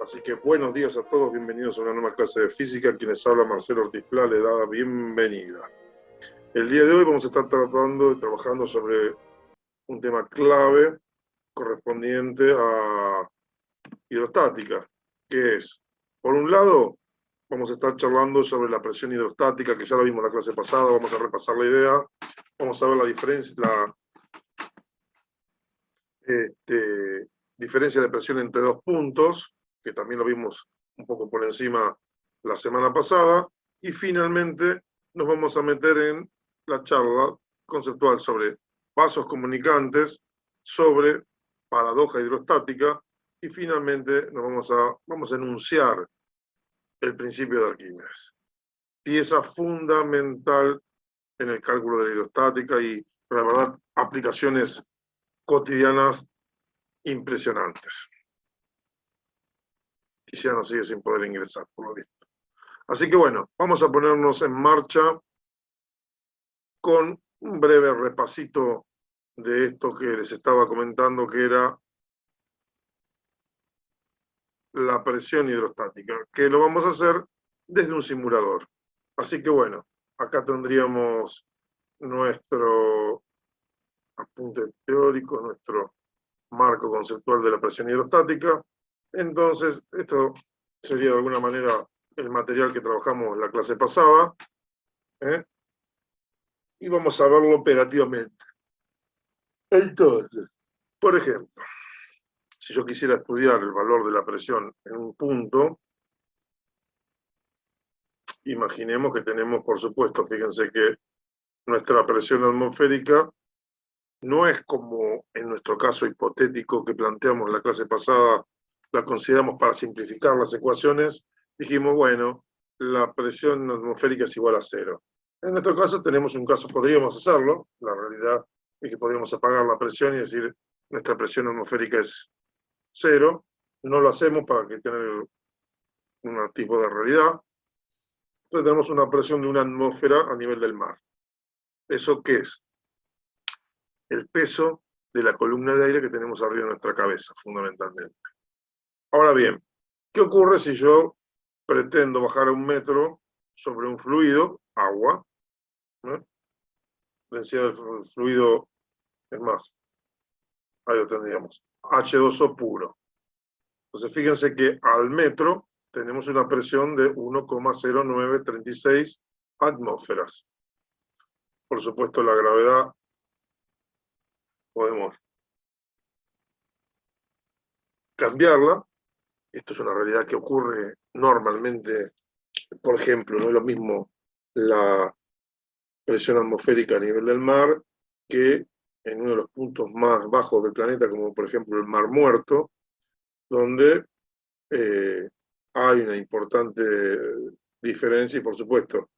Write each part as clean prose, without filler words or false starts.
Así que buenos días a todos, bienvenidos a una nueva clase de física. Quienes habla Marcelo Ortiz Pla le da la bienvenida. El día de hoy vamos a estar tratando y trabajando sobre un tema clave correspondiente a hidrostática, que es, por un lado, vamos a estar charlando sobre la presión hidrostática, que ya la vimos en la clase pasada, vamos a repasar la idea, vamos a ver la diferencia, diferencia de presión entre dos puntos, que también lo vimos un poco por encima la semana pasada, y finalmente nos vamos a meter en la charla conceptual sobre vasos comunicantes, sobre paradoja hidrostática, y finalmente vamos a enunciar el principio de Arquímedes, pieza fundamental en el cálculo de la hidrostática y, la verdad, aplicaciones cotidianas impresionantes. Tiziano sigue sin poder ingresar, por lo visto. Así que bueno, vamos a ponernos en marcha con un breve repasito de esto que les estaba comentando, que era la presión hidrostática, que lo vamos a hacer desde un simulador. Así que bueno, acá tendríamos nuestro apunte teórico, nuestro marco conceptual de la presión hidrostática. Entonces, esto sería de alguna manera el material que trabajamos en la clase pasada, y vamos a verlo operativamente. Entonces, por ejemplo, si yo quisiera estudiar el valor de la presión en un punto, imaginemos que tenemos, por supuesto, fíjense que nuestra presión atmosférica no es como en nuestro caso hipotético que planteamos en la clase pasada, la consideramos para simplificar las ecuaciones, dijimos, bueno, la presión atmosférica es igual a 0. En nuestro caso tenemos un caso, podríamos hacerlo, la realidad es que podríamos apagar la presión y decir, nuestra presión atmosférica es 0, no lo hacemos para que tener un tipo de realidad. Entonces tenemos una presión de una atmósfera a nivel del mar. ¿Eso qué es? El peso de la columna de aire que tenemos arriba de nuestra cabeza, fundamentalmente. Ahora bien, ¿qué ocurre si yo pretendo bajar a 1 metro sobre un fluido, agua? ¿No? Densidad del fluido, es más, ahí lo tendríamos, H2O puro. Entonces fíjense que al metro tenemos una presión de 1,0936 atmósferas. Por supuesto, la gravedad podemos cambiarla. Esto es una realidad que ocurre normalmente. Por ejemplo, no es lo mismo la presión atmosférica a nivel del mar que en uno de los puntos más bajos del planeta, como por ejemplo el Mar Muerto, donde hay una importante diferencia y por supuesto,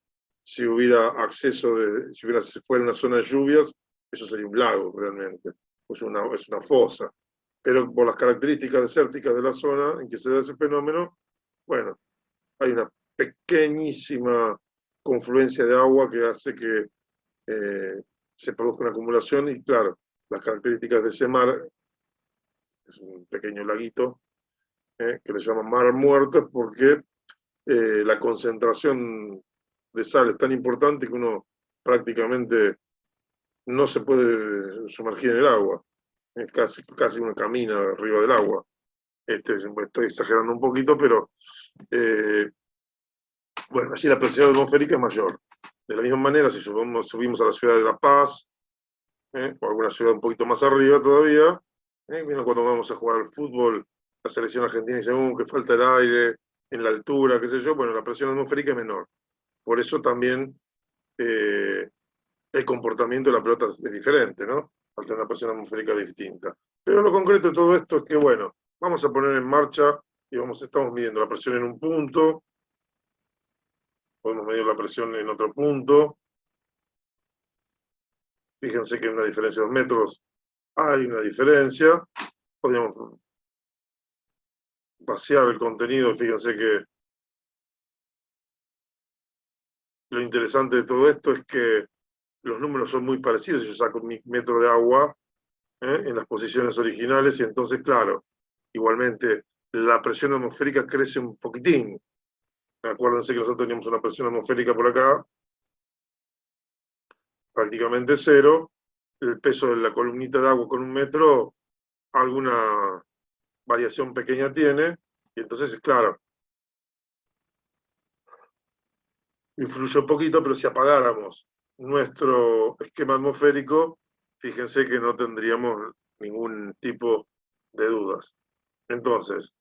si hubiera acceso, si fuera una zona de lluvias, eso sería un lago realmente, es una fosa. Pero por las características desérticas de la zona en que se da ese fenómeno, bueno, hay una pequeñísima confluencia de agua que hace que se produzca una acumulación y claro, las características de ese mar, es un pequeño laguito, que le llaman Mar Muerto, porque la concentración de sal es tan importante que uno prácticamente no se puede sumergir en el agua, casi uno camina arriba del agua. Estoy exagerando un poquito, pero bueno, allí la presión atmosférica es mayor. De la misma manera, si subimos a la ciudad de La Paz, o alguna ciudad un poquito más arriba todavía, cuando vamos a jugar al fútbol, la selección argentina dice que falta el aire, en la altura, qué sé yo, bueno, la presión atmosférica es menor. Por eso también el comportamiento de la pelota es diferente, ¿no? Al tener una presión atmosférica distinta. Pero lo concreto de todo esto es que, bueno, vamos a poner en marcha y estamos midiendo la presión en un punto, podemos medir la presión en otro punto. Fíjense que hay una diferencia de 2 metros, hay una diferencia. Podríamos vaciar el contenido, fíjense que lo interesante de todo esto es que los números son muy parecidos. Yo saco 1 metro de agua en las posiciones originales y entonces, claro, igualmente la presión atmosférica crece un poquitín. Acuérdense que nosotros teníamos una presión atmosférica por acá, prácticamente cero. El peso de la columnita de agua con 1 metro, alguna variación pequeña tiene, y entonces, claro, influye un poquito, pero si apagáramos nuestro esquema atmosférico, fíjense que no tendríamos ningún tipo de dudas. Entonces,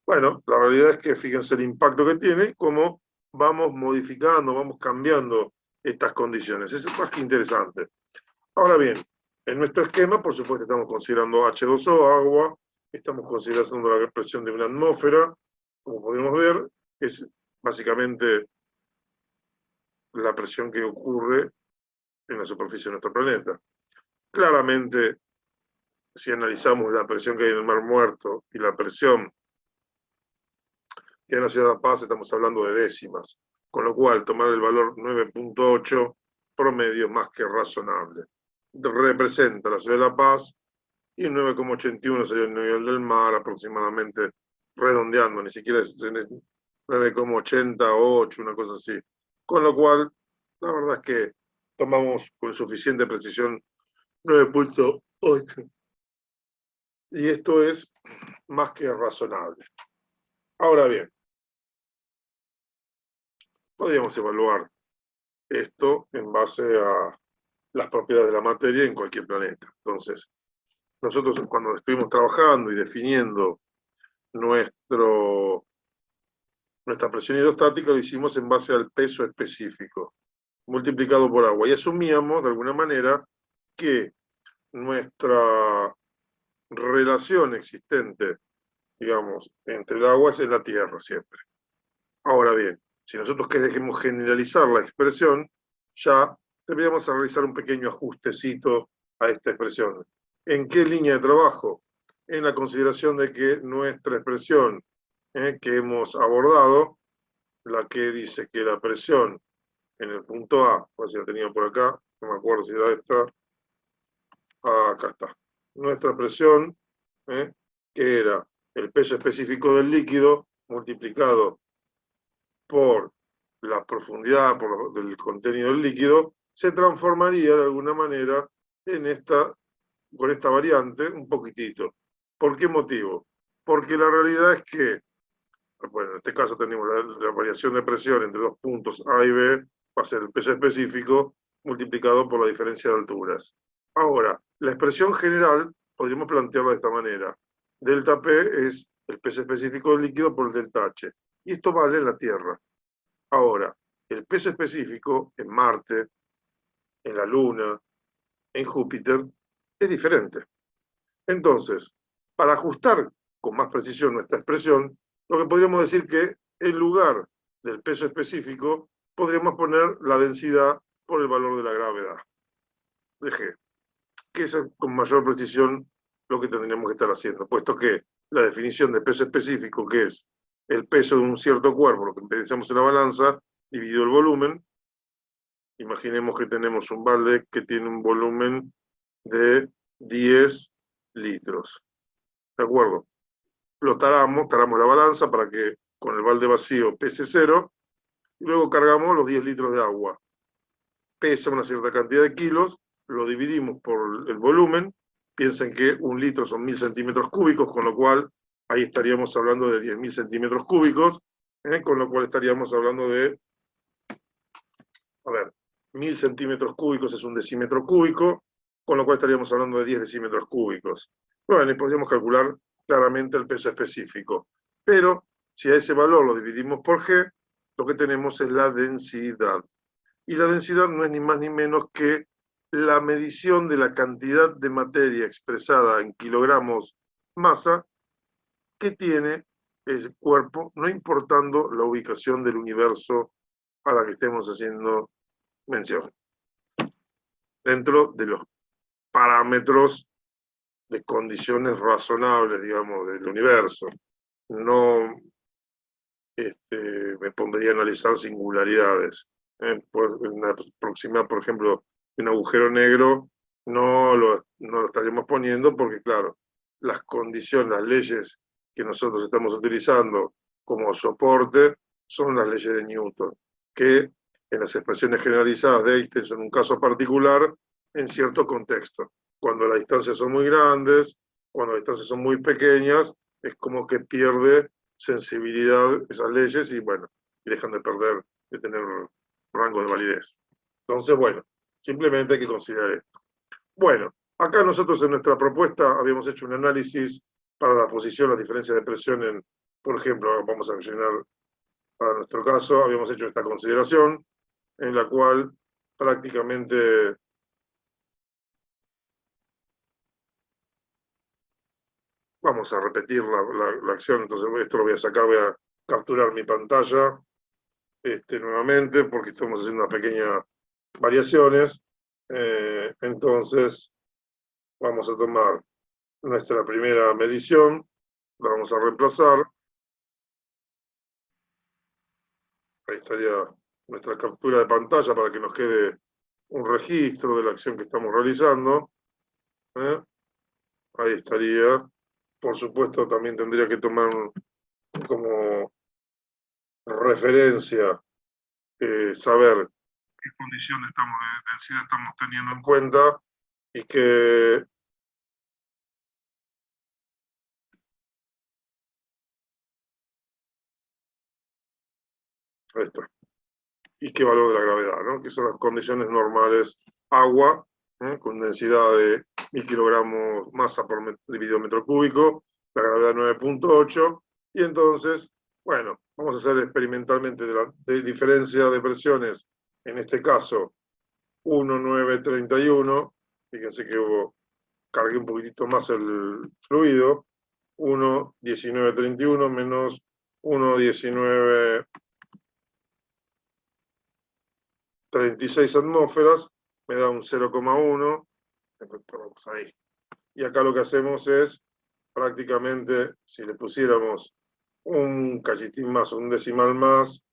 bueno, la realidad es que fíjense el impacto que tiene, cómo vamos modificando, vamos cambiando estas condiciones. Es más que interesante. Ahora bien, en nuestro esquema, por supuesto, estamos considerando H2O, agua, estamos considerando la presión de una atmósfera, como podemos ver, es básicamente la presión que ocurre en la superficie de nuestro planeta. Claramente, si analizamos la presión que hay en el Mar Muerto y la presión que hay en la Ciudad de La Paz, estamos hablando de décimas, con lo cual tomar el valor 9.8 promedio es más que razonable. Representa la Ciudad de La Paz y 9.81 sería el nivel del mar, aproximadamente, redondeando, ni siquiera es 9.88, una cosa así. Con lo cual, la verdad es que tomamos con suficiente precisión 9.8. Y esto es más que razonable. Ahora bien, podríamos evaluar esto en base a las propiedades de la materia en cualquier planeta. Entonces, nosotros cuando estuvimos trabajando y definiendo nuestra presión hidrostática, lo hicimos en base al peso específico, multiplicado por agua. Y asumíamos, de alguna manera, que nuestra relación existente, digamos, entre el agua es en la Tierra siempre. Ahora bien, si nosotros queremos generalizar la expresión, ya deberíamos realizar un pequeño ajustecito a esta expresión. ¿En qué línea de trabajo? En la consideración de que nuestra expresión que hemos abordado, la que dice que la presión en el punto A, pues si la tenía por acá, no me acuerdo si era esta, acá está. Nuestra presión, que era el peso específico del líquido multiplicado por la profundidad del contenido del líquido, se transformaría de alguna manera en con esta variante un poquitito. ¿Por qué motivo? Porque la realidad es que, bueno, en este caso tenemos la variación de presión entre dos puntos A y B, va a ser el peso específico multiplicado por la diferencia de alturas. Ahora, la expresión general podríamos plantearla de esta manera. Delta P es el peso específico del líquido por el delta H. Y esto vale en la Tierra. Ahora, el peso específico en Marte, en la Luna, en Júpiter, es diferente. Entonces, para ajustar con más precisión nuestra expresión, lo que podríamos decir que en lugar del peso específico, podríamos poner la densidad por el valor de la gravedad de G, que es con mayor precisión lo que tendríamos que estar haciendo, puesto que la definición de peso específico, que es el peso de un cierto cuerpo, lo que pensamos en la balanza, dividido el volumen. Imaginemos que tenemos un balde que tiene un volumen de 10 litros. ¿De acuerdo? Lo taramos la balanza para que con el balde vacío pese 0, y luego cargamos los 10 litros de agua. Pesa una cierta cantidad de kilos, lo dividimos por el volumen. Piensen que 1 litro son 1000 centímetros cúbicos, con lo cual ahí estaríamos hablando de 10.000 centímetros cúbicos, con lo cual estaríamos hablando de, a ver, 1000 centímetros cúbicos es un decímetro cúbico, con lo cual estaríamos hablando de 10 decímetros cúbicos. Bueno, y podríamos calcular claramente el peso específico. Pero si a ese valor lo dividimos por G, lo que tenemos es la densidad. Y la densidad no es ni más ni menos que la medición de la cantidad de materia expresada en kilogramos masa que tiene el cuerpo, no importando la ubicación del universo a la que estemos haciendo mención, dentro de los parámetros de condiciones razonables, digamos, del universo. No me pondría a analizar singularidades. Una proximidad, por ejemplo, de un agujero negro, no lo estaríamos poniendo porque, claro, las condiciones, las leyes que nosotros estamos utilizando como soporte son las leyes de Newton, que en las expresiones generalizadas de Einstein son un caso particular en cierto contexto. Cuando las distancias son muy grandes, cuando las distancias son muy pequeñas, es como que pierde sensibilidad esas leyes y bueno, y dejan de tener rango de validez. Entonces, bueno, simplemente hay que considerar esto. Bueno, acá nosotros en nuestra propuesta habíamos hecho un análisis para la posición, las diferencias de presión en, por ejemplo, vamos a llenar para nuestro caso, habíamos hecho esta consideración en la cual prácticamente vamos a repetir la acción, entonces esto lo voy a sacar, voy a capturar mi pantalla nuevamente porque estamos haciendo unas pequeñas variaciones. Entonces vamos a tomar nuestra primera medición, la vamos a reemplazar. Ahí estaría nuestra captura de pantalla para que nos quede un registro de la acción que estamos realizando. Ahí estaría. Por supuesto, también tendría que tomar como referencia saber qué condiciones de densidad estamos teniendo en cuenta y que ahí está. Y qué valor de la gravedad, ¿no? Que son las condiciones normales. Agua, con densidad de 1000 kilogramos masa por dividido metro cúbico, la gravedad 9.8, y entonces, bueno, vamos a hacer experimentalmente de diferencia de presiones, en este caso 1,931, fíjense que cargué un poquitito más el fluido, 1,1931 menos 1,1936 atmósferas, me da un 0,1, ahí. Y acá lo que hacemos es, prácticamente, si le pusiéramos un cachitín más, un decimal más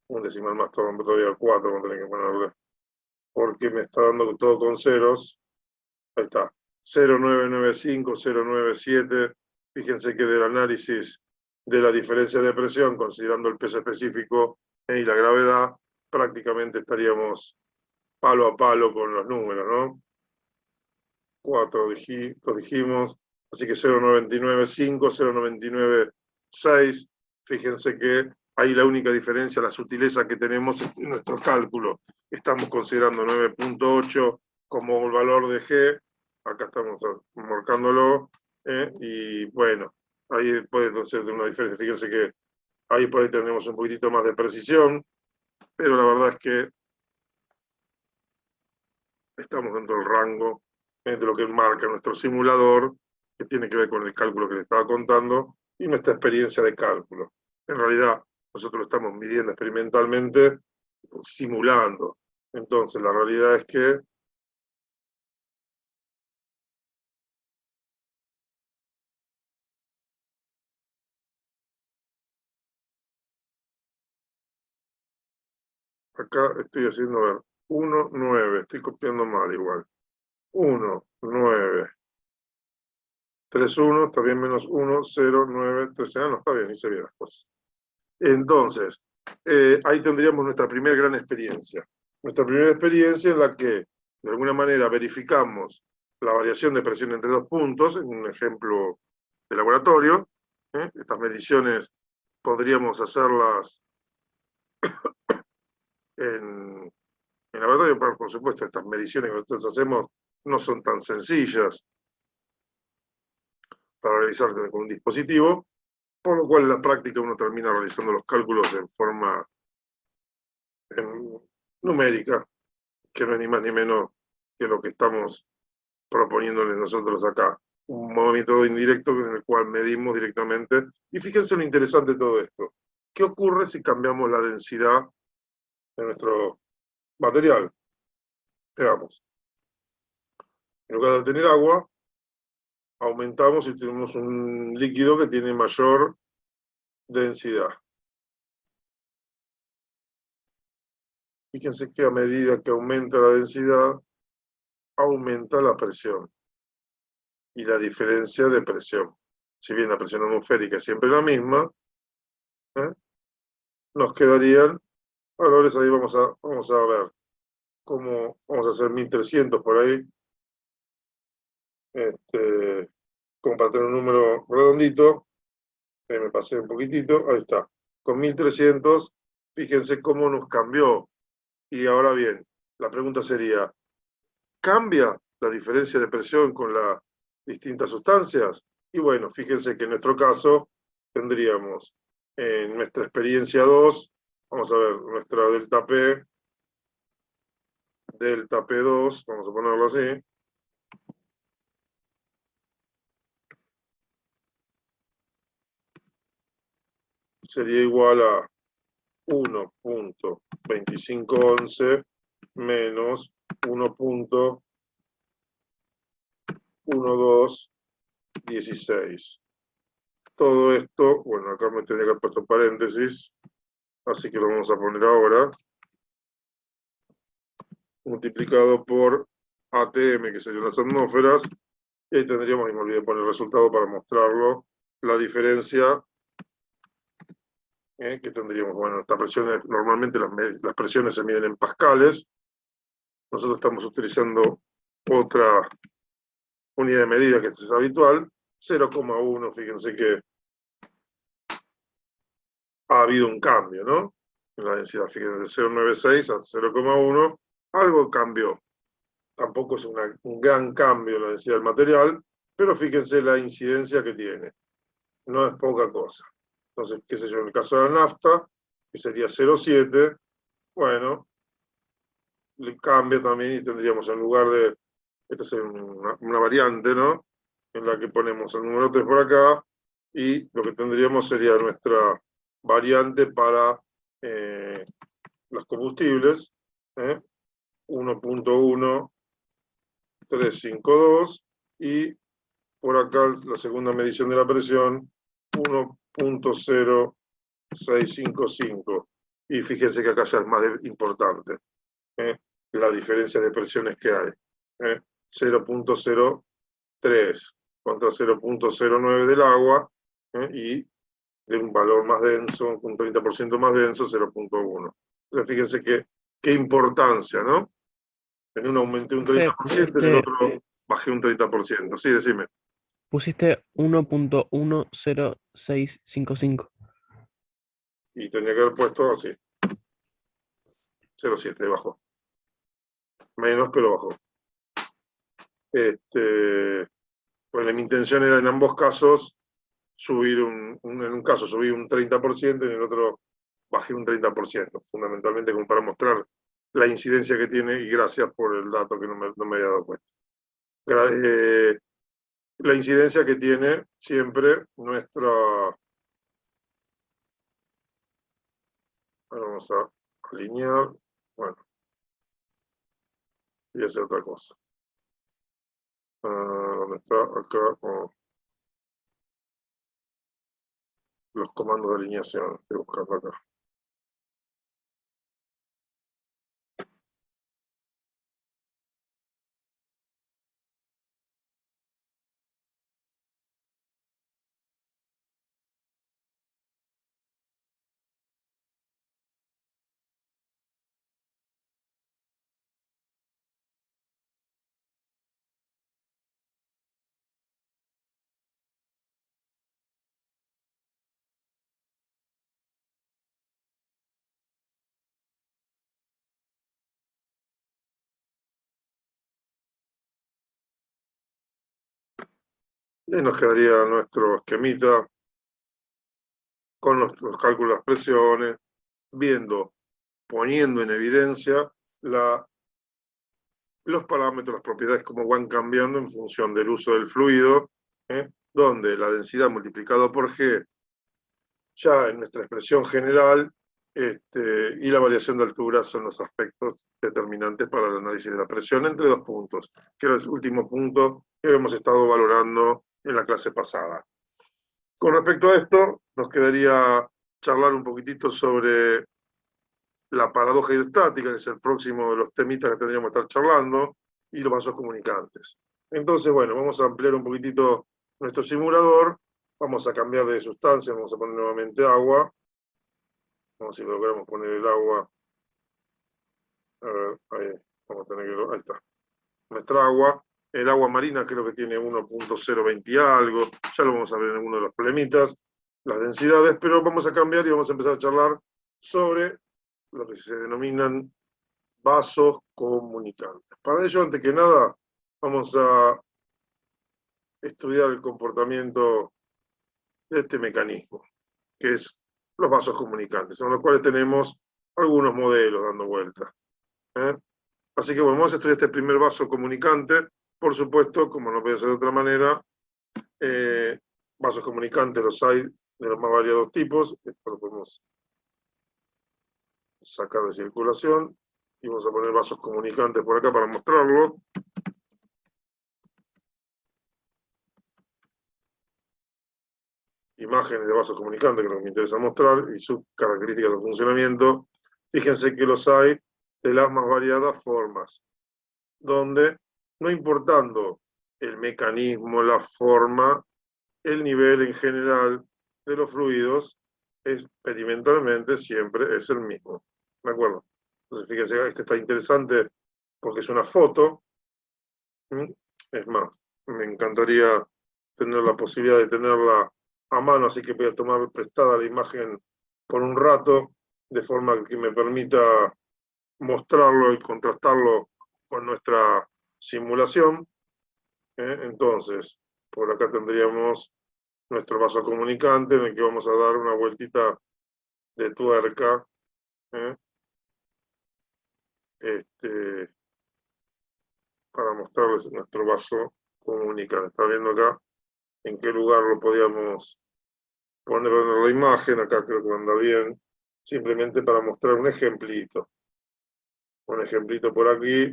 todavía 4, vamos a tener que ponerle, porque me está dando todo con ceros. Ahí está, 0,995, 0,97. Fíjense que del análisis de la diferencia de presión, considerando el peso específico y la gravedad, prácticamente estaríamos palo a palo con los números, ¿no? 4 dijimos, así que 0,995, 0,996. Fíjense que ahí la única diferencia, la sutileza que tenemos en nuestro cálculo. Estamos considerando 9.8 como el valor de G, acá estamos marcándolo, y bueno, ahí puede ser de una diferencia. Fíjense que ahí por ahí tenemos un poquitito más de precisión, pero la verdad es que estamos dentro del rango de lo que marca nuestro simulador, que tiene que ver con el cálculo que le estaba contando, y nuestra experiencia de cálculo. En realidad, nosotros lo estamos midiendo experimentalmente, simulando. Entonces, la realidad es que acá estoy haciendo, a ver, 1, 9, estoy copiando mal igual. 1, 9, 3, 1, está bien, menos 1, 0, 9, 13, no, está bien, hice bien las cosas. Entonces, ahí tendríamos nuestra primera gran experiencia. Nuestra primera experiencia en la que, de alguna manera, verificamos la variación de presión entre dos puntos, en un ejemplo de laboratorio. Estas mediciones podríamos hacerlas en laboratorio, pero por supuesto, estas mediciones que nosotros hacemos no son tan sencillas para realizarse con un dispositivo, por lo cual en la práctica uno termina realizando los cálculos en forma numérica, que no es ni más ni menos que lo que estamos proponiéndoles nosotros acá. Un movimiento indirecto en el cual medimos directamente. Y fíjense lo interesante de todo esto. ¿Qué ocurre si cambiamos la densidad de nuestro material? Veamos. En lugar de tener agua, aumentamos y tenemos un líquido que tiene mayor densidad. Fíjense que a medida que aumenta la densidad, aumenta la presión y la diferencia de presión. si bien la presión atmosférica es siempre la misma, ¿eh? Nos quedarían valores, ahí vamos a ver cómo vamos a hacer 1300 por ahí, como para tener un número redondito, me pasé un poquitito, ahí está, con 1300, fíjense cómo nos cambió. Y ahora bien, la pregunta sería, ¿cambia la diferencia de presión con las distintas sustancias? Y bueno, fíjense que en nuestro caso tendríamos en nuestra experiencia 2, vamos a ver, nuestra delta P2, vamos a ponerlo así, sería igual a 1.2511 menos 1.1216. Todo esto, bueno, acá me tendría que haber puesto paréntesis, así que lo vamos a poner ahora, multiplicado por ATM, que serían las atmósferas, y ahí tendríamos, y me olvidé poner el resultado para mostrarlo, la diferencia que tendríamos. Bueno, estas presiones, normalmente las presiones se miden en pascales, nosotros estamos utilizando otra unidad de medida que es habitual, 0,1, fíjense que ha habido un cambio, ¿no? En la densidad, fíjense, de 0,96 a 0,1, algo cambió. Tampoco es un gran cambio en la densidad del material, pero fíjense la incidencia que tiene. No es poca cosa. Entonces, qué sé yo, en el caso de la nafta, que sería 0,7, bueno, le cambia también y tendríamos en lugar de, esta es una variante, ¿no? En la que ponemos el número 3 por acá y lo que tendríamos sería nuestra variante para los combustibles, 1.1352 y por acá la segunda medición de la presión 1.0655. Y fíjense que acá ya es más importante la diferencia de presiones que hay. 0.03 contra 0.09 del agua y de un valor más denso, un 30% más denso, 0.1. Entonces fíjense qué importancia, ¿no? En uno aumenté un 30%, en el otro bajé un 30%. Sí, decime. Pusiste 1.1065. Y tenía que haber puesto así, 0.7 bajó. Menos, pero bajó. Bueno, mi intención era en ambos casos subir en un caso subí un 30% y en el otro bajé un 30%, fundamentalmente como para mostrar la incidencia que tiene y gracias por el dato que no me había dado cuenta. La incidencia que tiene siempre nuestra... Ahora vamos a alinear, bueno, y hacer otra cosa. ¿Dónde está? Acá, los comandos de alineación, estoy buscando acá. Y ahí nos quedaría nuestro esquemita con los cálculos de las presiones, poniendo en evidencia los parámetros, las propiedades, cómo van cambiando en función del uso del fluido, donde la densidad multiplicado por G, ya en nuestra expresión general, y la variación de altura son los aspectos determinantes para el análisis de la presión, entre dos puntos, que era el último punto que hemos estado valorando en la clase pasada. Con respecto a esto, nos quedaría charlar un poquitito sobre la paradoja hidrostática, que es el próximo de los temitas que tendríamos que estar charlando, y los vasos comunicantes. Entonces, bueno, vamos a ampliar un poquitito nuestro simulador Vamos a cambiar de sustancia, vamos a poner nuevamente agua. Vamos a ver si logramos poner el agua. A ver, ahí, vamos a tener que, ahí está. Nuestra agua, el agua marina creo que tiene 1.020 y algo, ya lo vamos a ver en uno de los problemitas, las densidades, pero vamos a cambiar y vamos a empezar a charlar sobre lo que se denominan vasos comunicantes. Para ello, antes que nada, vamos a estudiar el comportamiento de este mecanismo, que es los vasos comunicantes, en los cuales tenemos algunos modelos dando vueltas. Así que bueno, vamos a estudiar este primer vaso comunicante. Por supuesto, como no puede ser de otra manera, vasos comunicantes los hay de los más variados tipos. Esto lo podemos sacar de circulación y vamos a poner vasos comunicantes por acá para mostrarlo. Imágenes de vasos comunicantes, que es lo que me interesa mostrar, y sus características de funcionamiento. Fíjense que los hay de las más variadas formas, donde, no importando el mecanismo, la forma, el nivel en general de los fluidos, experimentalmente siempre es el mismo. ¿De acuerdo? Entonces, fíjense, este está interesante porque es una foto. Es más, me encantaría tener la posibilidad de tenerla a mano, así que voy a tomar prestada la imagen por un rato, de forma que me permita mostrarlo y contrastarlo con nuestra simulación. Entonces, por acá tendríamos nuestro vaso comunicante en el que vamos a dar una vueltita de tuerca. Para mostrarles nuestro vaso comunicante. Está viendo acá en qué lugar lo podíamos poner en la imagen. Acá creo que anda bien. Simplemente para mostrar un ejemplito. Un ejemplito por aquí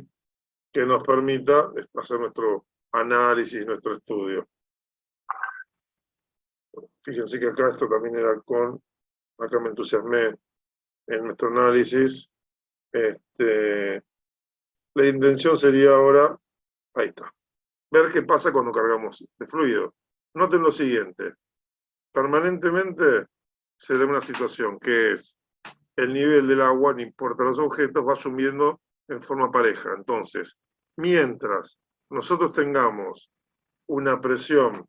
que nos permita hacer nuestro análisis, nuestro estudio. Fíjense que acá esto también era acá me entusiasmé en nuestro análisis. La intención sería ahora, ahí está, ver qué pasa cuando cargamos de fluido. Noten lo siguiente, permanentemente se da una situación que es el nivel del agua, no importa los objetos, va subiendo en forma pareja. Entonces, mientras nosotros tengamos una presión,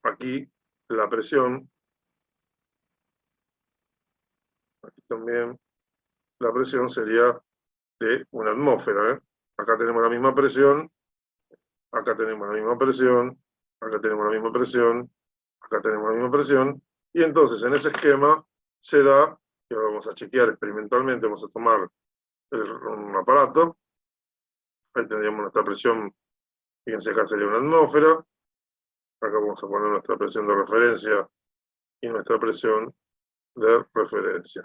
aquí la presión, aquí también la presión sería de una atmósfera. Acá tenemos la misma presión, acá tenemos la misma presión, acá tenemos la misma presión, acá tenemos la misma presión, y entonces en ese esquema se da, y ahora vamos a chequear experimentalmente, vamos a tomar un aparato, ahí tendríamos nuestra presión, fíjense acá sería una atmósfera, acá vamos a poner nuestra presión de referencia y nuestra presión de referencia.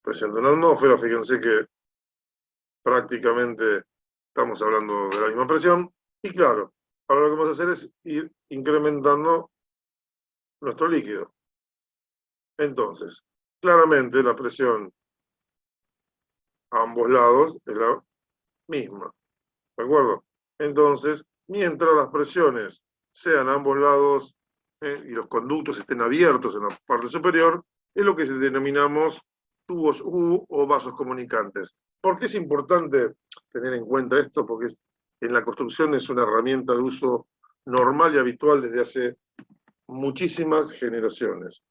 Presión de una atmósfera, fíjense que prácticamente estamos hablando de la misma presión, y claro, ahora lo que vamos a hacer es ir incrementando nuestro líquido. Entonces, claramente la presión a ambos lados es la misma, ¿de acuerdo? Entonces, mientras las presiones sean a ambos lados y los conductos estén abiertos en la parte superior, es lo que denominamos tubos U o vasos comunicantes. ¿Por qué es importante tener en cuenta esto? Porque en la construcción es una herramienta de uso normal y habitual desde hace muchísimas generaciones.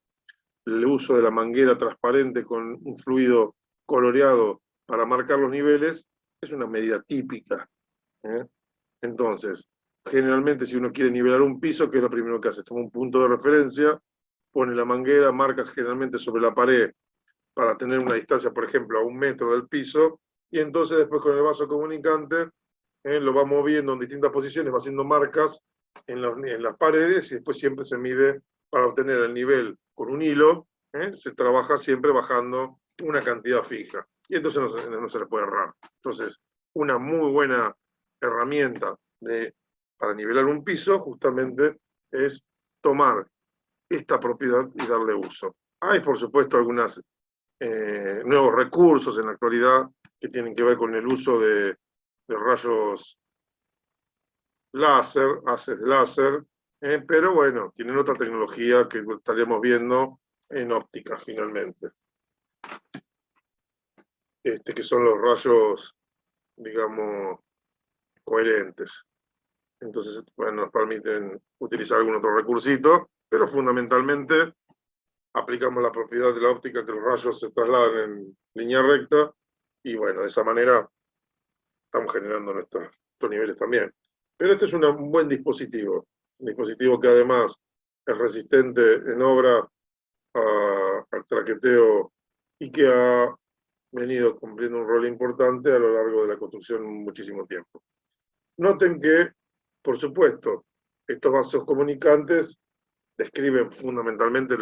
El uso de la manguera transparente con un fluido coloreado para marcar los niveles es una medida típica. Entonces, generalmente si uno quiere nivelar un piso, ¿qué es lo primero que hace? Toma un punto de referencia, pone la manguera, marca generalmente sobre la pared para tener una distancia, por ejemplo, a 1 metro del piso, y entonces después con el vaso comunicante lo va moviendo en distintas posiciones, va haciendo marcas en las paredes, y después siempre se mide para obtener el nivel con un hilo, se trabaja siempre bajando una cantidad fija, y entonces no se le puede errar. Entonces, una muy buena herramienta para nivelar un piso justamente es tomar esta propiedad y darle uso. Hay, por supuesto, algunos nuevos recursos en la actualidad que tienen que ver con el uso de rayos láser, haces de láser, pero bueno, tienen otra tecnología que estaríamos viendo en óptica finalmente. Que son los rayos, digamos, coherentes. Entonces, bueno, nos permiten utilizar algún otro recursito, pero fundamentalmente aplicamos la propiedad de la óptica que los rayos se trasladan en línea recta y bueno, de esa manera estamos generando nuestros niveles también. Pero este es un buen dispositivo, un dispositivo que además es resistente en obra al traqueteo y que ha venido cumpliendo un rol importante a lo largo de la construcción muchísimo tiempo. Noten que, por supuesto, estos vasos comunicantes describen fundamentalmente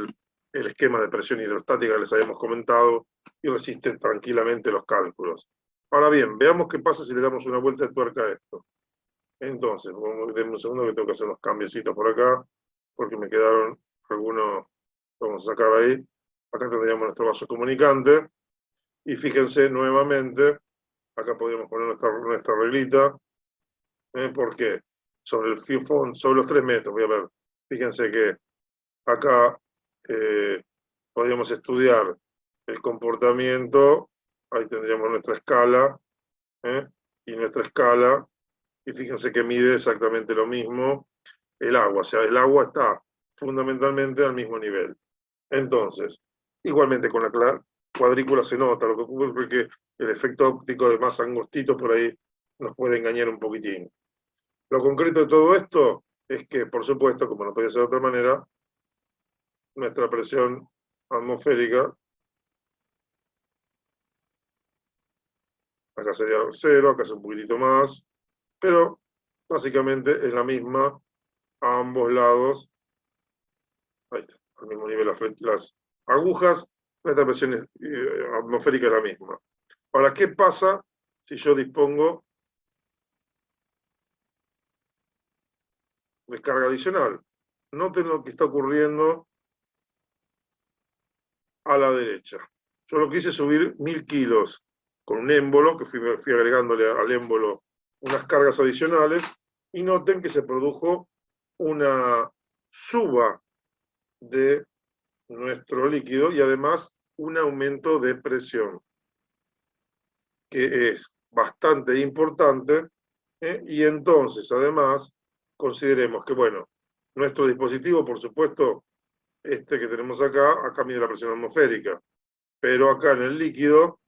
el esquema de presión hidrostática que les habíamos comentado y resisten tranquilamente los cálculos. Ahora bien, veamos qué pasa si le damos una vuelta de tuerca a esto. Entonces, denme un segundo que tengo que hacer unos cambiecitos por acá, porque me quedaron algunos, vamos a sacar ahí. Acá tendríamos nuestro vaso comunicante, y fíjense nuevamente, acá podríamos poner nuestra reglita, porque sobre el FIFON, sobre los 3 metros, voy a ver, fíjense que acá podríamos estudiar el comportamiento, ahí tendríamos nuestra escala, y nuestra escala, y fíjense que mide exactamente lo mismo el agua, o sea, el agua está fundamentalmente al mismo nivel. Entonces, igualmente con la cuadrícula se nota, lo que ocurre es que el efecto óptico de más angostito por ahí nos puede engañar un poquitín. Lo concreto de todo esto es que, por supuesto, como no podía ser de otra manera, nuestra presión atmosférica, acá sería 0, acá es un poquitito más, pero básicamente es la misma a ambos lados, ahí está, al mismo nivel las agujas, nuestra presión atmosférica es la misma. Ahora, ¿qué pasa si yo dispongo de carga adicional? Noten lo que está ocurriendo a la derecha. Yo lo quise subir 1000 kilos con un émbolo, que fui agregándole al émbolo unas cargas adicionales, y noten que se produjo una suba de nuestro líquido y además un aumento de presión, que es bastante importante, y entonces además consideremos que, bueno, nuestro dispositivo, por supuesto, este que tenemos acá mide la presión atmosférica, pero acá en el líquido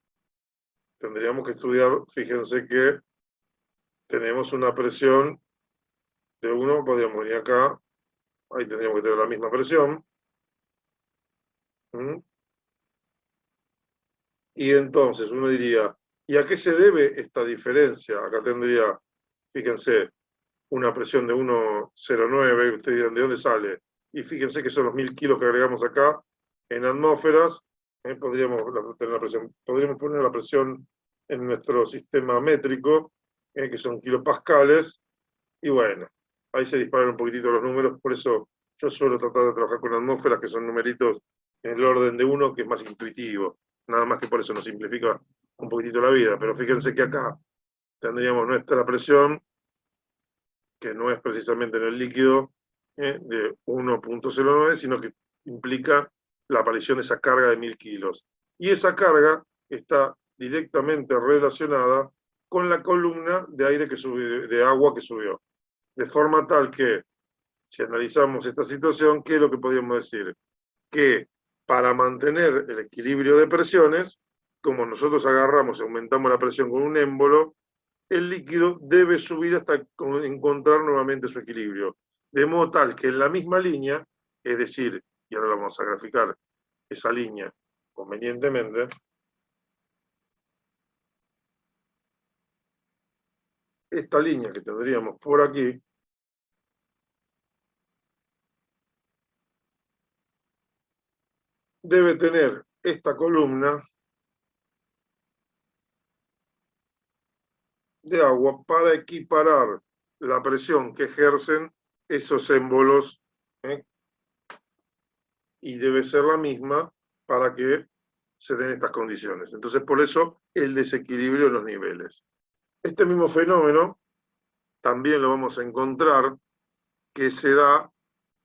tendríamos que estudiar, fíjense que tenemos una presión de 1, podríamos venir acá, ahí tendríamos que tener la misma presión. Y entonces uno diría, ¿y a qué se debe esta diferencia? Acá tendría, fíjense, una presión de 1,09, ustedes dirán, ¿de dónde sale? Y fíjense que son los 1000 kilos que agregamos acá en atmósferas, podríamos poner la presión en nuestro sistema métrico, que son kilopascales, y bueno, ahí se disparan un poquitito los números, por eso yo suelo tratar de trabajar con atmósferas que son numeritos en el orden de 1, que es más intuitivo, nada más que por eso nos simplifica un poquitito la vida, pero fíjense que acá tendríamos nuestra presión, que no es precisamente en el líquido, de 1,09, sino que implica la aparición de esa carga de 1000 kilos. Y esa carga está directamente relacionada con la columna de aire que subió, de agua que subió. De forma tal que, si analizamos esta situación, ¿qué es lo que podríamos decir? Que para mantener el equilibrio de presiones, como nosotros agarramos y aumentamos la presión con un émbolo, el líquido debe subir hasta encontrar nuevamente su equilibrio. De modo tal que en la misma línea, es decir, y ahora vamos a graficar esa línea convenientemente, esta línea que tendríamos por aquí, debe tener esta columna de agua para equiparar la presión que ejercen esos émbolos, y debe ser la misma para que se den estas condiciones. Entonces, por eso el desequilibrio de los niveles. Este mismo fenómeno también lo vamos a encontrar que se da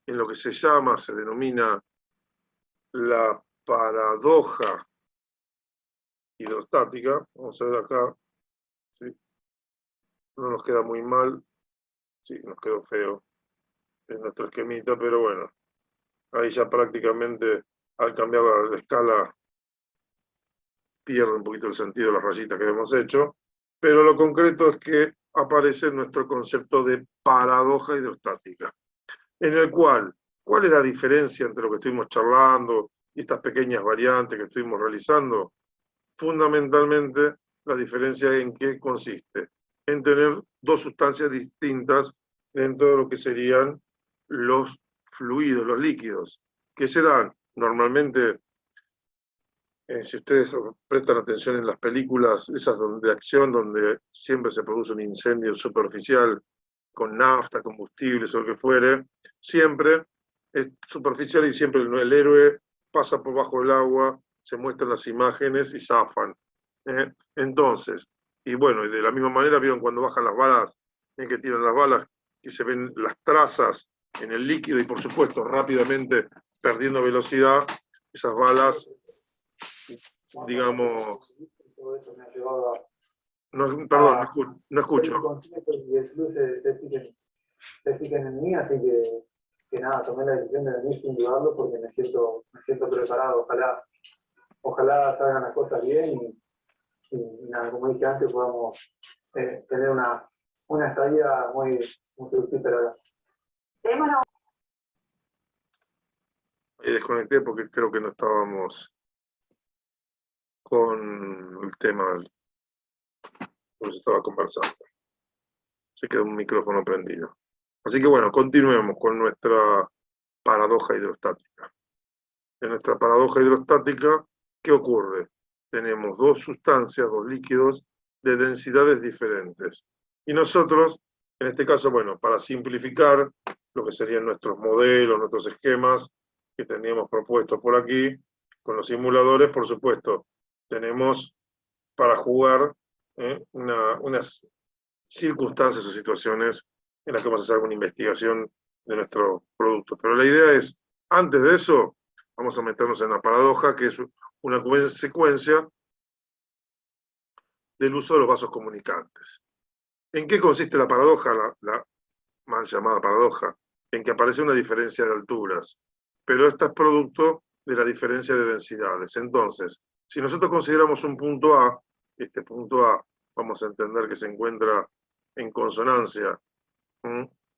en lo que se denomina la paradoja hidrostática. Vamos a ver acá, ¿sí? No nos queda muy mal, sí, nos quedó feo en nuestro esquemita, pero bueno, ahí ya prácticamente al cambiar la escala pierde un poquito el sentido de las rayitas que hemos hecho, pero lo concreto es que aparece nuestro concepto de paradoja hidrostática, en el cual, ¿cuál es la diferencia entre lo que estuvimos charlando y estas pequeñas variantes que estuvimos realizando? Fundamentalmente, la diferencia en qué consiste, en tener dos sustancias distintas dentro de lo que serían los fluidos, los líquidos, que se dan normalmente, si ustedes prestan atención en las películas, esas de acción, donde siempre se produce un incendio superficial con nafta, combustibles o lo que fuere, siempre es superficial y siempre el héroe pasa por bajo el agua, se muestran las imágenes y zafan. Entonces, y bueno, y de la misma manera vieron cuando bajan las balas, que tiran las balas, que se ven las trazas en el líquido y por supuesto rápidamente perdiendo velocidad, esas balas, digamos, no, perdón, no escucho. Y el plus se fijen en mí, así que nada, tomé la decisión de venir sin dudarlo porque me siento preparado. Ojalá salgan las cosas bien y nada, como dije antes, podamos tener una estadía muy fructífera. Y desconecté porque creo que no estábamos con el tema que se estaba conversando. Se quedó un micrófono prendido. Así que bueno, continuemos con nuestra paradoja hidrostática. En nuestra paradoja hidrostática, ¿qué ocurre? Tenemos dos sustancias, dos líquidos de densidades diferentes. Y nosotros, en este caso, bueno, para simplificar lo que serían nuestros modelos, nuestros esquemas que teníamos propuestos por aquí, con los simuladores, por supuesto, tenemos para jugar unas circunstancias o situaciones en las que vamos a hacer alguna investigación de nuestro producto. Pero la idea es, antes de eso, vamos a meternos en la paradoja, que es una secuencia del uso de los vasos comunicantes. ¿En qué consiste la paradoja, la mal llamada paradoja? En que aparece una diferencia de alturas, pero esta es producto de la diferencia de densidades. Entonces, si nosotros consideramos un punto A, este punto A vamos a entender que se encuentra en consonancia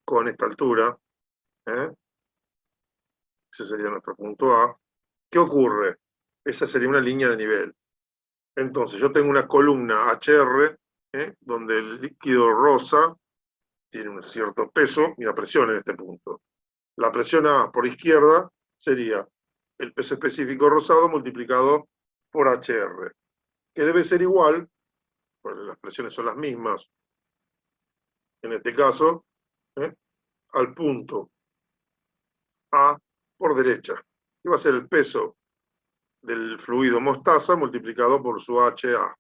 con esta altura, ese sería nuestro punto A. ¿Qué ocurre? Esa sería una línea de nivel. Entonces, yo tengo una columna HR, donde el líquido rosa tiene un cierto peso y una presión en este punto. La presión A por izquierda sería el peso específico rosado multiplicado por HR, que debe ser igual, porque las presiones son las mismas, en este caso, al punto A por derecha, que va a ser el peso del fluido mostaza multiplicado por su HA.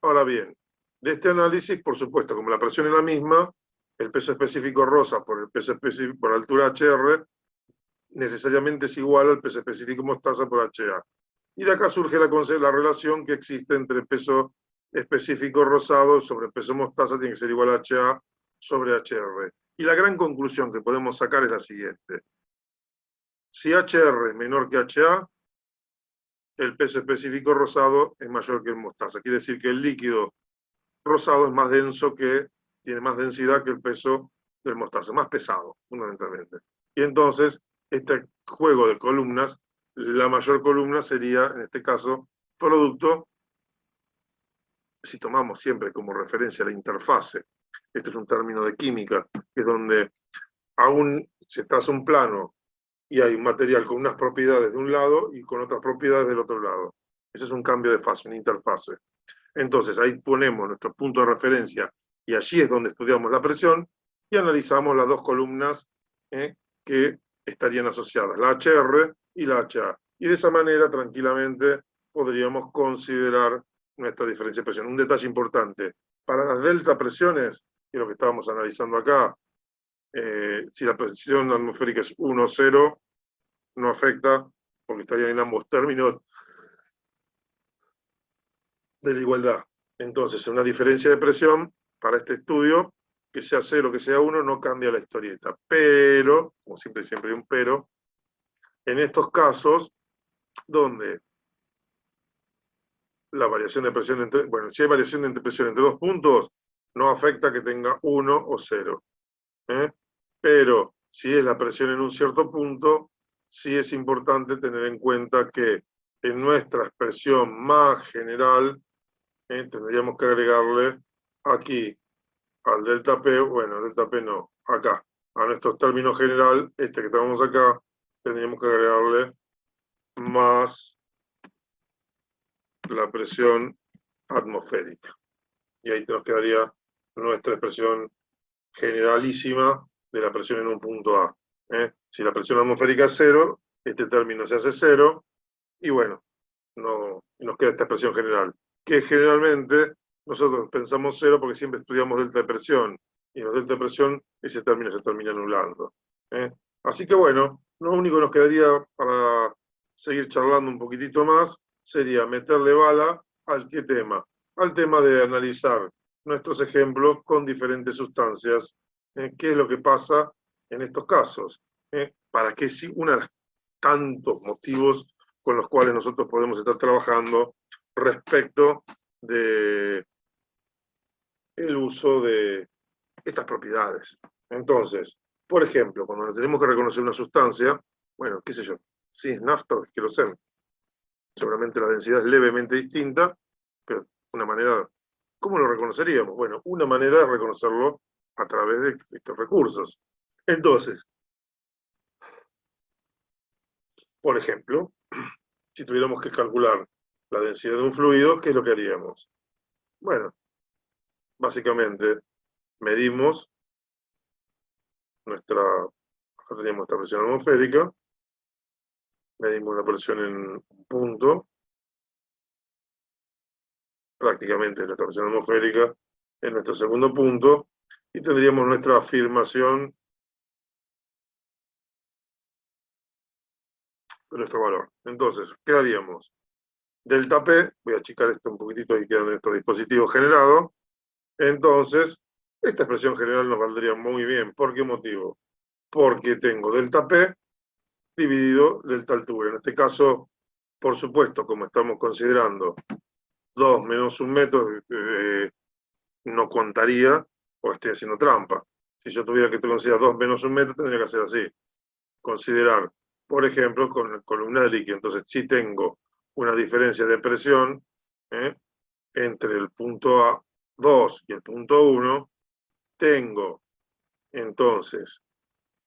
Ahora bien, de este análisis, por supuesto, como la presión es la misma, el peso específico rosa por el peso específico por altura HR necesariamente es igual al peso específico mostaza por HA. Y de acá surge la relación que existe entre el peso específico rosado sobre el peso mostaza tiene que ser igual a HA sobre HR. Y la gran conclusión que podemos sacar es la siguiente. Si HR es menor que HA, el peso específico rosado es mayor que el mostaza. Quiere decir que el líquido rosado es más denso tiene más densidad que el peso del mostaza, más pesado, fundamentalmente. Y entonces, este juego de columnas, la mayor columna sería, en este caso, producto, si tomamos siempre como referencia la interfase, este es un término de química, que es donde aún se traza un plano y hay un material con unas propiedades de un lado y con otras propiedades del otro lado. Ese es un cambio de fase, una interfase. Entonces ahí ponemos nuestro punto de referencia y allí es donde estudiamos la presión y analizamos las dos columnas que estarían asociadas, la HR y la HA. Y de esa manera tranquilamente podríamos considerar nuestra diferencia de presión. Un detalle importante, para las delta presiones que es lo que estábamos analizando acá, si la presión atmosférica es 1 o 0, no afecta, porque estarían en ambos términos de la igualdad. Entonces, una diferencia de presión para este estudio, que sea 0 que sea 1, no cambia la historieta. Pero, como siempre hay un pero, en estos casos, donde la variación de presión entre, bueno, si hay variación de presión entre dos puntos, no afecta que tenga 1 o 0. Pero si es la presión en un cierto punto, sí es importante tener en cuenta que en nuestra expresión más general, tendríamos que agregarle aquí al delta P, bueno, delta P no, acá, a nuestro término general, este que tenemos acá, tendríamos que agregarle más la presión atmosférica. Y ahí nos quedaría nuestra expresión generalísima de la presión en un punto A. Si la presión atmosférica es 0, este término se hace 0, y bueno, no, nos queda esta expresión general, que generalmente nosotros pensamos 0 porque siempre estudiamos delta de presión, y en los delta de presión ese término se termina anulando. Así que bueno, lo único que nos quedaría para seguir charlando un poquitito más sería meterle bala al qué tema, al tema de analizar nuestros ejemplos con diferentes sustancias, qué es lo que pasa en estos casos, para que si uno de los tantos motivos con los cuales nosotros podemos estar trabajando respecto de el uso de estas propiedades. Entonces, por ejemplo, cuando tenemos que reconocer una sustancia, bueno, qué sé yo, si es nafta o es queroseno, seguramente la densidad es levemente distinta, pero una manera, ¿cómo lo reconoceríamos? Bueno, una manera es reconocerlo a través de estos recursos. Entonces, por ejemplo, si tuviéramos que calcular la densidad de un fluido, ¿qué es lo que haríamos? Bueno, básicamente medimos nuestra, acá teníamos nuestra presión atmosférica, medimos la presión en un punto, prácticamente nuestra presión atmosférica en nuestro segundo punto, y tendríamos nuestra afirmación de nuestro valor. Entonces, ¿qué haríamos? Delta P, voy a achicar esto un poquitito y queda nuestro dispositivo generado. Entonces, esta expresión general nos valdría muy bien. ¿Por qué motivo? Porque tengo delta P dividido delta altura. En este caso, por supuesto, como estamos considerando 2 menos 1 metro, no contaría, o estoy haciendo trampa. Si yo tuviera que considerar 2 menos 1 metro, tendría que hacer así. Considerar, por ejemplo, con columna de líquido. Entonces, si tengo una diferencia de presión entre el punto A2 y el punto 1, tengo entonces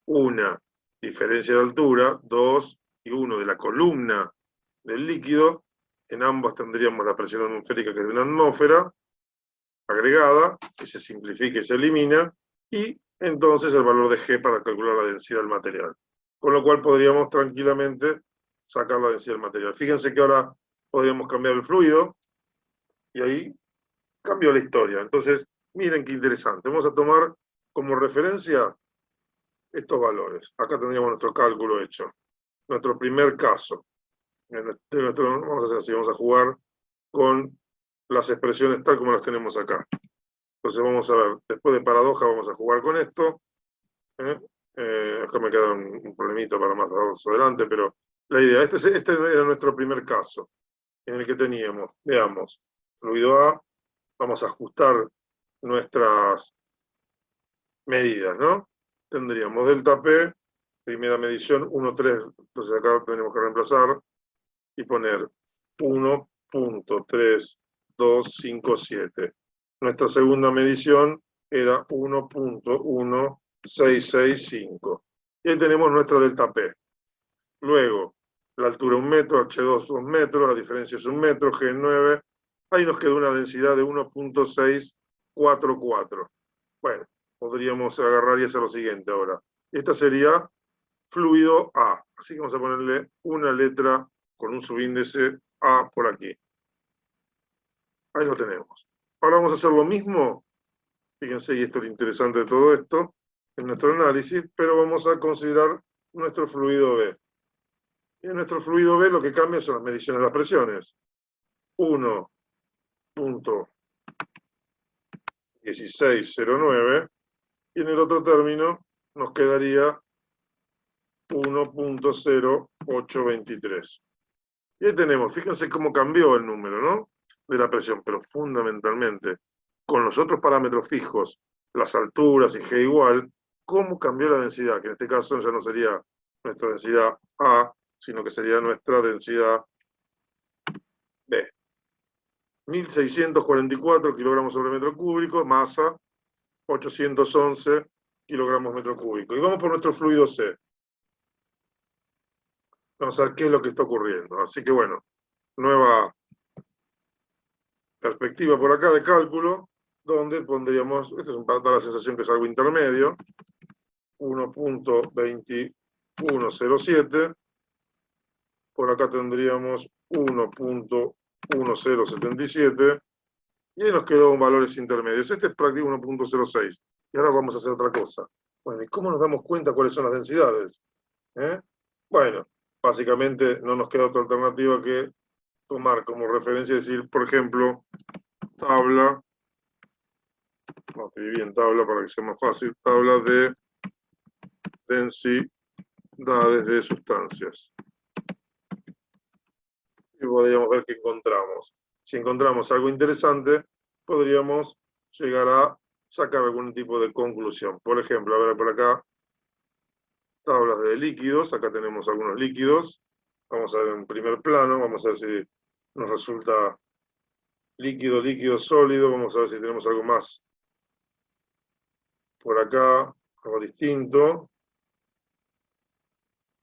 una diferencia de altura, 2 y 1 de la columna del líquido. En ambos tendríamos la presión atmosférica, que es de una atmósfera agregada, que se simplifica y se elimina, y entonces el valor de G para calcular la densidad del material. Con lo cual podríamos tranquilamente sacar la densidad del material. Fíjense que ahora podríamos cambiar el fluido, y ahí cambió la historia. Entonces, miren qué interesante. Vamos a tomar como referencia estos valores. Acá tendríamos nuestro cálculo hecho. Nuestro primer caso. Vamos a hacer así, vamos a jugar con las expresiones tal como las tenemos acá. Entonces vamos a ver, después de paradoja vamos a jugar con esto. Acá me queda un problemita para más adelante, pero la idea, este era nuestro primer caso, en el que teníamos, veamos, fluido A, vamos a ajustar nuestras medidas, ¿no? Tendríamos delta P, primera medición 1,3, entonces acá tenemos que reemplazar y poner 1.3257. Nuestra segunda medición era 1.1665. Y ahí tenemos nuestra delta P. Luego, la altura 1 metro, H2 2 metros, la diferencia es 1 metro, G 9. Ahí nos quedó una densidad de 1.644. Bueno, podríamos agarrar y hacer lo siguiente ahora. Esta sería fluido A. Así que vamos a ponerle una letra con un subíndice A por aquí. Ahí lo tenemos. Ahora vamos a hacer lo mismo Fíjense, y esto es lo interesante de todo esto, en nuestro análisis, pero vamos a considerar nuestro fluido B. Y en nuestro fluido B lo que cambia son las mediciones de las presiones. 1.1609, y en el otro término nos quedaría 1.0823. Y ahí tenemos, fíjense cómo cambió el número, ¿no? De la presión, pero fundamentalmente, con los otros parámetros fijos, las alturas y G igual, cómo cambió la densidad, que en este caso ya no sería nuestra densidad A, sino que sería nuestra densidad B. 1.644 kilogramos sobre metro cúbico, masa 811 kilogramos metro cúbico. Y vamos por nuestro fluido C. Vamos a ver qué es lo que está ocurriendo. Así que bueno, nueva perspectiva por acá de cálculo, donde pondríamos, esto es da la sensación que es algo intermedio, 1.2107, por acá tendríamos 1.1077, y ahí nos quedó valores intermedios. Este es prácticamente 1.06. Y ahora vamos a hacer otra cosa. Bueno, ¿y cómo nos damos cuenta cuáles son las densidades? Bueno, básicamente no nos queda otra alternativa que tomar como referencia y decir, por ejemplo, tabla, no, escribí en tabla para que sea más fácil, tabla de densidades de sustancias. Y podríamos ver qué encontramos. Si encontramos algo interesante, podríamos llegar a sacar algún tipo de conclusión. Por ejemplo, a ver por acá, tablas de líquidos, acá tenemos algunos líquidos. Vamos a ver en primer plano, vamos a ver si nos resulta líquido, líquido, sólido. Vamos a ver si tenemos algo más por acá, algo distinto.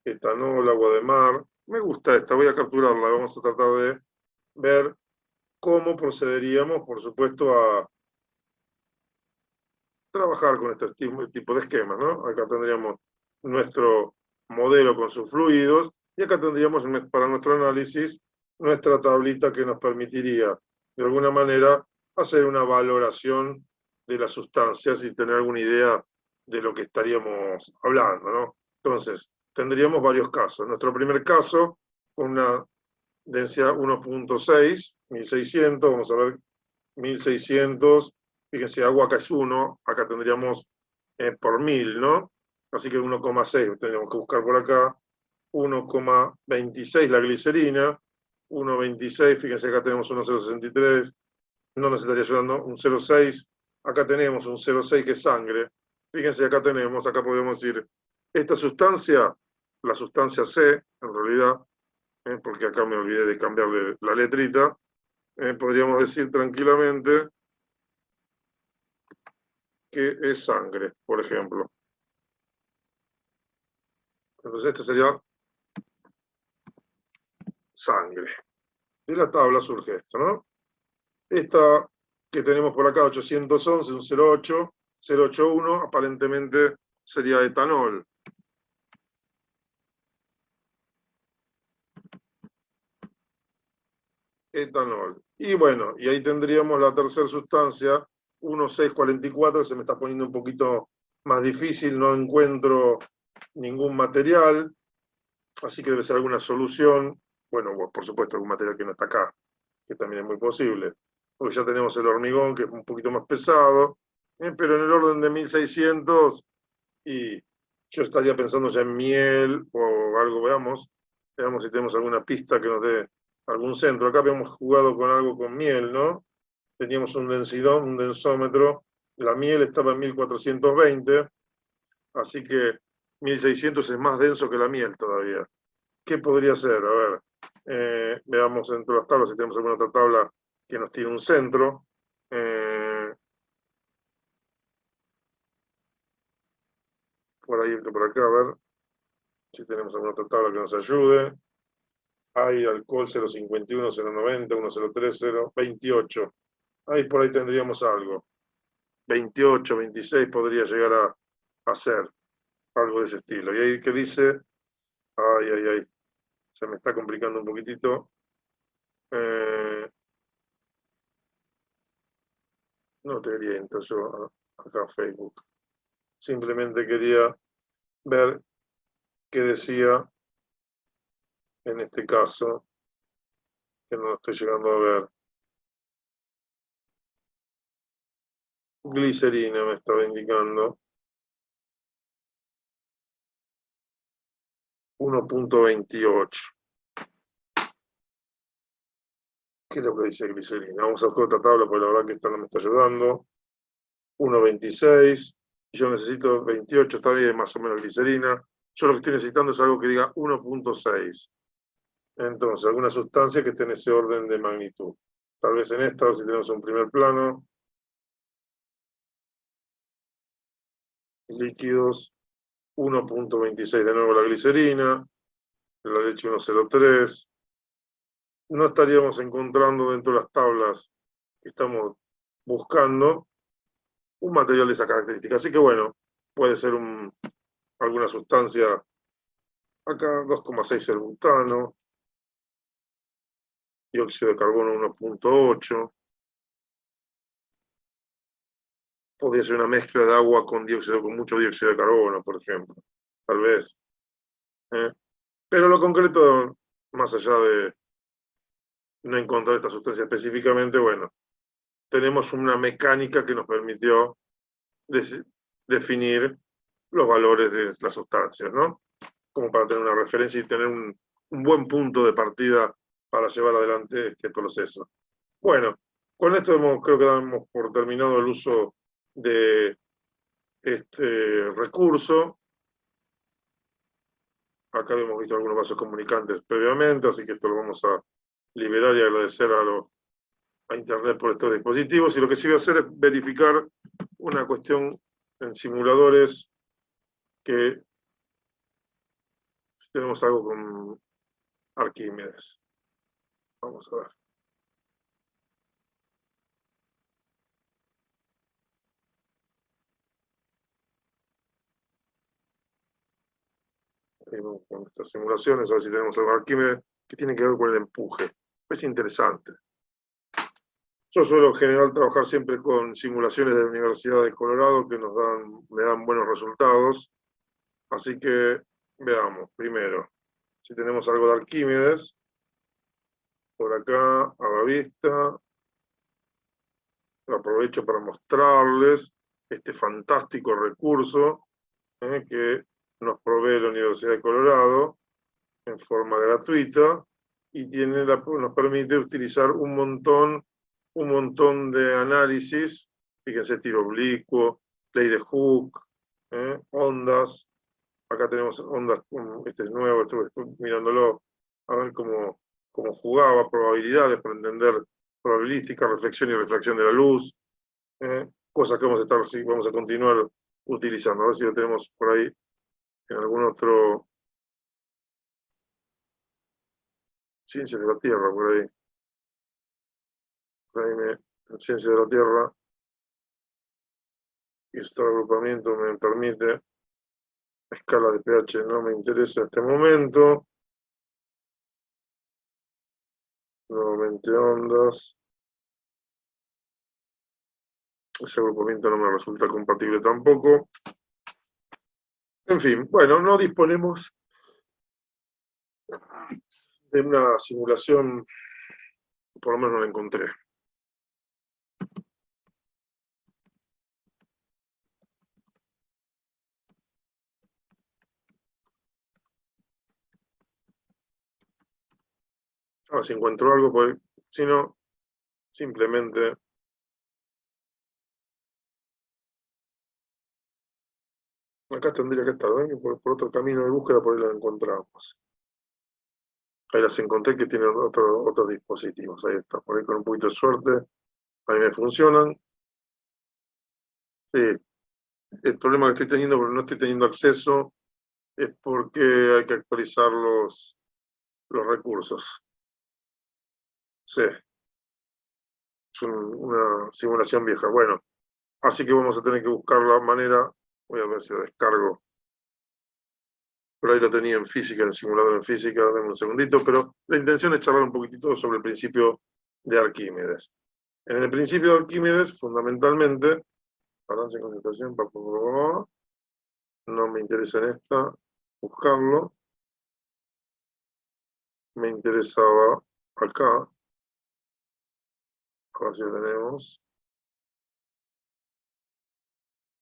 Etanol, agua de mar. Me gusta esta, voy a capturarla. Vamos a tratar de ver cómo procederíamos, por supuesto, a trabajar con este tipo de esquemas, ¿no? Acá tendríamos nuestro modelo con sus fluidos, y acá tendríamos para nuestro análisis nuestra tablita que nos permitiría, de alguna manera, hacer una valoración de las sustancias y tener alguna idea de lo que estaríamos hablando, ¿no? Entonces, tendríamos varios casos. Nuestro primer caso, con una densidad 1.6, 1600, vamos a ver 1600, fíjense, agua acá es 1, acá tendríamos por 1000, ¿no? Así que 1,6 tendríamos que buscar por acá, 1,26 la glicerina, 1,26, fíjense acá tenemos 1,063, no nos estaría ayudando, un 0,6, acá tenemos un 0,6 que es sangre, fíjense acá tenemos, acá podemos decir, esta sustancia, la sustancia C, en realidad, porque acá me olvidé de cambiarle la letrita, podríamos decir tranquilamente que es sangre, por ejemplo. Entonces este sería sangre. De la tabla surge esto, ¿no? Esta que tenemos por acá, 811, un 0,8, 0,81, aparentemente sería etanol. Etanol. Y bueno, y ahí tendríamos la tercera sustancia, 1,644, se me está poniendo un poquito más difícil, no encuentro ningún material, así que debe ser alguna solución. Bueno, por supuesto, algún material que no está acá, que también es muy posible, porque ya tenemos el hormigón, que es un poquito más pesado, pero en el orden de 1600, y yo estaría pensando ya en miel o algo, veamos si tenemos alguna pista que nos dé algún centro. Acá habíamos jugado con algo con miel, ¿no? Teníamos un densidón, un densómetro, la miel estaba en 1420, así que 1600 es más denso que la miel todavía. ¿Qué podría ser? A ver, veamos dentro de las tablas si tenemos alguna otra tabla que nos tiene un centro. Por ahí, por acá, a ver si tenemos alguna otra tabla que nos ayude. Hay alcohol 051, 090, 1030, 28. Ahí por ahí tendríamos algo. 28, 26 podría llegar a ser algo de ese estilo. Y ahí que dice, ay, se me está complicando un poquitito. No te oriento yo. acá Facebook. Simplemente quería ver qué decía en este caso, que no lo estoy llegando a ver. Glicerina me estaba indicando. 1.28. ¿Qué es lo que dice glicerina? Vamos a buscar otra tabla porque la verdad que esta no me está ayudando. 1.26. Yo necesito 28, está bien, más o menos glicerina. Yo lo que estoy necesitando es algo que diga 1.6. Entonces, alguna sustancia que esté en ese orden de magnitud. Tal vez en esta, a ver si tenemos un primer plano. Líquidos, 1.26 de nuevo la glicerina, la leche 1.03. No estaríamos encontrando dentro de las tablas que estamos buscando un material de esa característica. Así que bueno, puede ser alguna sustancia, acá 2.6 el butano, dióxido de carbono 1.8. Podría ser una mezcla de agua con mucho dióxido de carbono, por ejemplo. Tal vez. Pero lo concreto, más allá de no encontrar esta sustancia específicamente, bueno, tenemos una mecánica que nos permitió definir los valores de las sustancias, ¿no? Como para tener una referencia y tener un buen punto de partida para llevar adelante este proceso. Bueno, con esto creo que damos por terminado el uso de este recurso. Acá hemos visto algunos vasos comunicantes previamente, así que esto lo vamos a liberar y agradecer a Internet por estos dispositivos. Y lo que sí voy a hacer es verificar una cuestión en simuladores, que si tenemos algo con Arquímedes. Vamos a ver. Con estas simulaciones, a ver si tenemos algo de Arquímedes que tiene que ver con el empuje. Es interesante. Yo suelo en general trabajar siempre con simulaciones de la Universidad de Colorado que me dan buenos resultados. Así que veamos primero si tenemos algo de Arquímedes. Por acá, a la vista. Aprovecho para mostrarles este fantástico recurso que nos provee la Universidad de Colorado en forma gratuita y nos permite utilizar un montón de análisis. Fíjense, tiro oblicuo, ley de Hooke, ondas. Acá tenemos ondas, este es nuevo, estoy mirándolo a ver cómo jugaba, probabilidades para entender probabilística, reflexión y refracción de la luz, cosas que vamos a continuar utilizando. A ver si lo tenemos por ahí en algún otro. Ciencias de la Tierra, por ahí. En Ciencias de la Tierra, y este agrupamiento me permite. Escala de pH no me interesa en este momento. Nuevamente ondas. Ese agrupamiento no me resulta compatible tampoco. En fin, bueno, no disponemos de una simulación, por lo menos no la encontré. Si encuentro algo, pues, si no, simplemente acá tendría que estar, ¿ven? Por otro camino de búsqueda por ahí las encontramos. Ahí las encontré que tienen otros dispositivos. Ahí está, por ahí con un poquito de suerte. A mí me funcionan. Sí, el problema que estoy teniendo, porque no estoy teniendo acceso, es porque hay que actualizar los recursos. Sí, es una simulación vieja. Bueno, así que vamos a tener que buscar la manera. Voy a ver si la descargo. Por ahí lo tenía en física, en el simulador en física, dame un segundito, pero la intención es charlar un poquitito sobre el principio de Arquímedes. En el principio de Arquímedes, fundamentalmente, balance de concentración, no me interesa en esta, buscarlo. Me interesaba acá, ahora sí lo tenemos.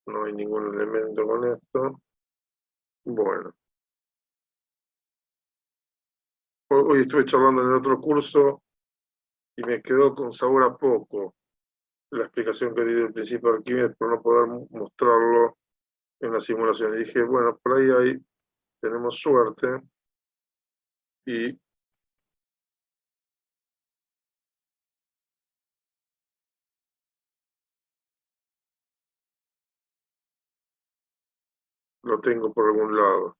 No hay ningún elemento con esto. Bueno. Hoy estuve charlando en el otro curso y me quedó con sabor a poco la explicación que di del principio de Arquímedes por no poder mostrarlo en la simulación. Y dije, bueno, por ahí tenemos suerte y lo tengo por algún lado.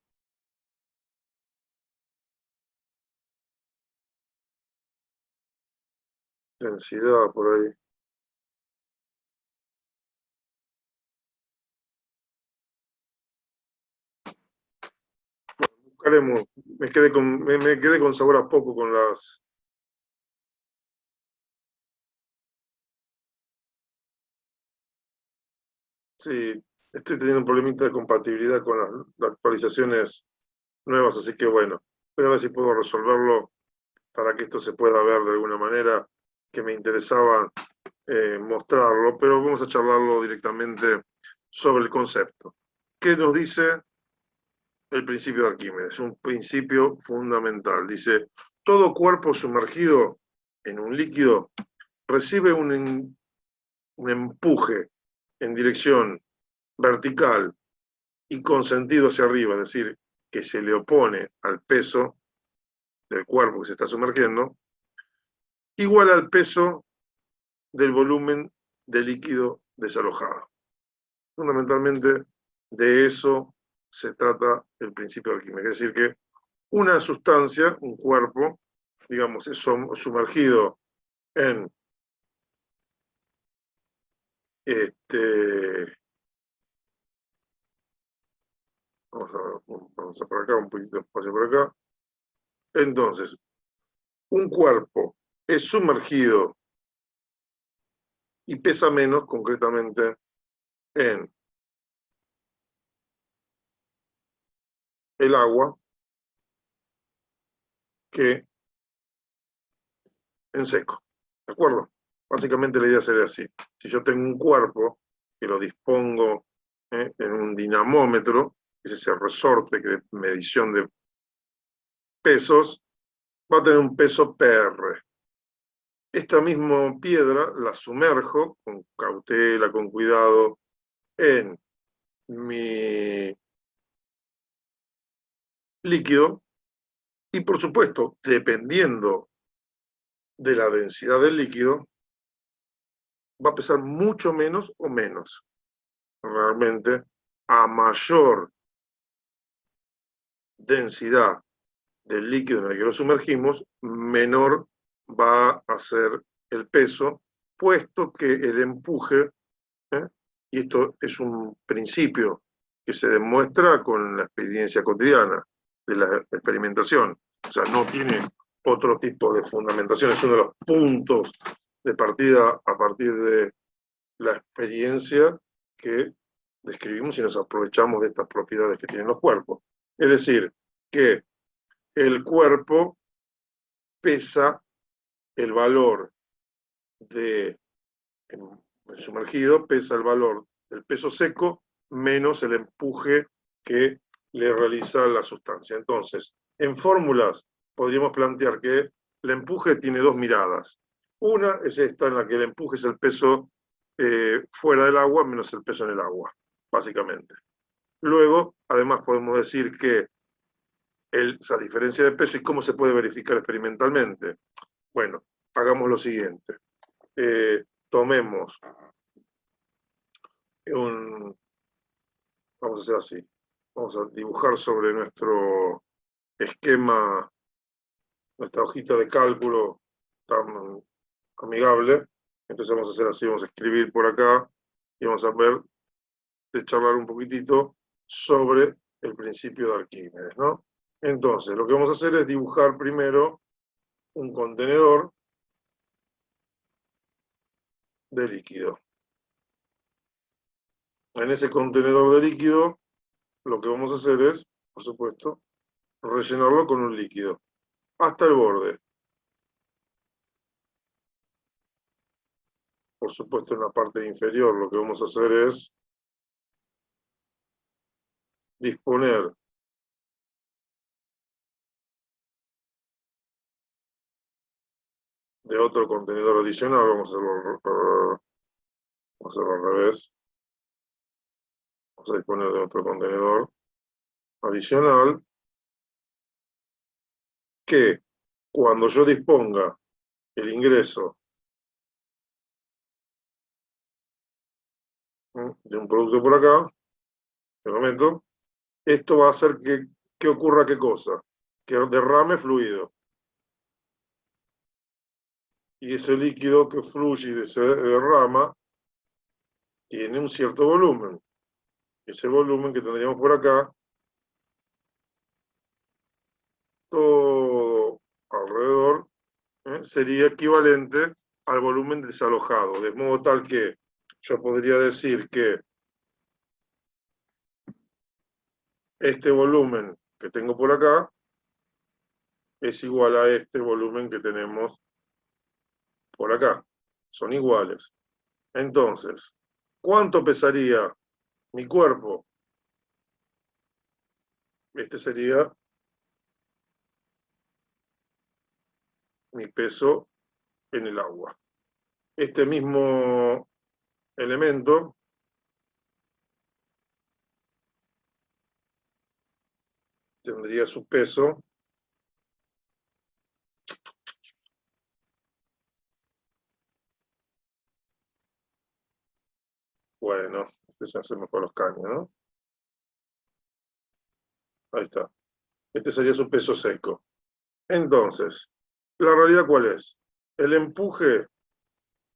Densidad por ahí. Buscaremos. Me quedé con sabor a poco con las. Sí, estoy teniendo un problemita de compatibilidad con las actualizaciones nuevas, así que bueno, voy a ver si puedo resolverlo para que esto se pueda ver de alguna manera, que me interesaba mostrarlo, pero vamos a charlarlo directamente sobre el concepto. ¿Qué nos dice el principio de Arquímedes? Un principio fundamental. Dice, todo cuerpo sumergido en un líquido recibe un empuje en dirección vertical y con sentido hacia arriba, es decir, que se le opone al peso del cuerpo que se está sumergiendo, igual al peso del volumen de líquido desalojado. Fundamentalmente de eso se trata el principio de Arquímedes, es decir, que una sustancia, un cuerpo, digamos, es sumergido en vamos a por acá, un poquito de espacio por acá. Entonces, un cuerpo es sumergido y pesa menos, concretamente, en el agua que en seco. ¿De acuerdo? Básicamente la idea sería así. Si yo tengo un cuerpo que lo dispongo en un dinamómetro, que es ese resorte de medición de pesos, va a tener un peso PR. Esta misma piedra la sumerjo con cautela, con cuidado, en mi líquido y, por supuesto, dependiendo de la densidad del líquido, va a pesar mucho menos o menos. Realmente, a mayor densidad del líquido en el que lo sumergimos, menor va a ser el peso, puesto que el empuje, y esto es un principio que se demuestra con la experiencia cotidiana de la experimentación, o sea, no tiene otro tipo de fundamentación, es uno de los puntos de partida a partir de la experiencia que describimos y nos aprovechamos de estas propiedades que tienen los cuerpos. Es decir, que el cuerpo pesa el valor de el sumergido, pesa el valor del peso seco menos el empuje que le realiza la sustancia. Entonces, en fórmulas podríamos plantear que el empuje tiene dos miradas. Una es esta en la que el empuje es el peso fuera del agua menos el peso en el agua, básicamente. Luego, además podemos decir que esa diferencia de peso y cómo se puede verificar experimentalmente. Bueno, hagamos lo siguiente. Tomemos vamos a hacer así, vamos a dibujar sobre nuestro esquema, nuestra hojita de cálculo tan amigable. Entonces vamos a hacer así, vamos a escribir por acá y vamos a ver, de charlar un poquitito sobre el principio de Arquímedes, ¿no? Entonces, lo que vamos a hacer es dibujar primero un contenedor de líquido. en ese contenedor de líquido, lo que vamos a hacer es, por supuesto, rellenarlo con un líquido, hasta el borde. Por supuesto, en la parte inferior lo que vamos a hacer es disponer de otro contenedor adicional. Vamos a hacerlo al revés. Vamos a disponer de otro contenedor adicional que, cuando yo disponga el ingreso de un producto por acá, de momento, esto va a hacer que ocurra qué cosa, que derrame fluido. Y ese líquido que fluye y se derrama tiene un cierto volumen. Ese volumen que tendríamos por acá, todo alrededor, sería equivalente al volumen desalojado, de modo tal que yo podría decir que este volumen que tengo por acá es igual a este volumen que tenemos por acá. Son iguales. Entonces, ¿cuánto pesaría mi cuerpo? Este sería mi peso en el agua. Este mismo elemento tendría su peso bueno, este se hace mejor los caños, ¿no? Ahí está. Este sería su peso seco. Entonces, ¿la realidad cuál es? El empuje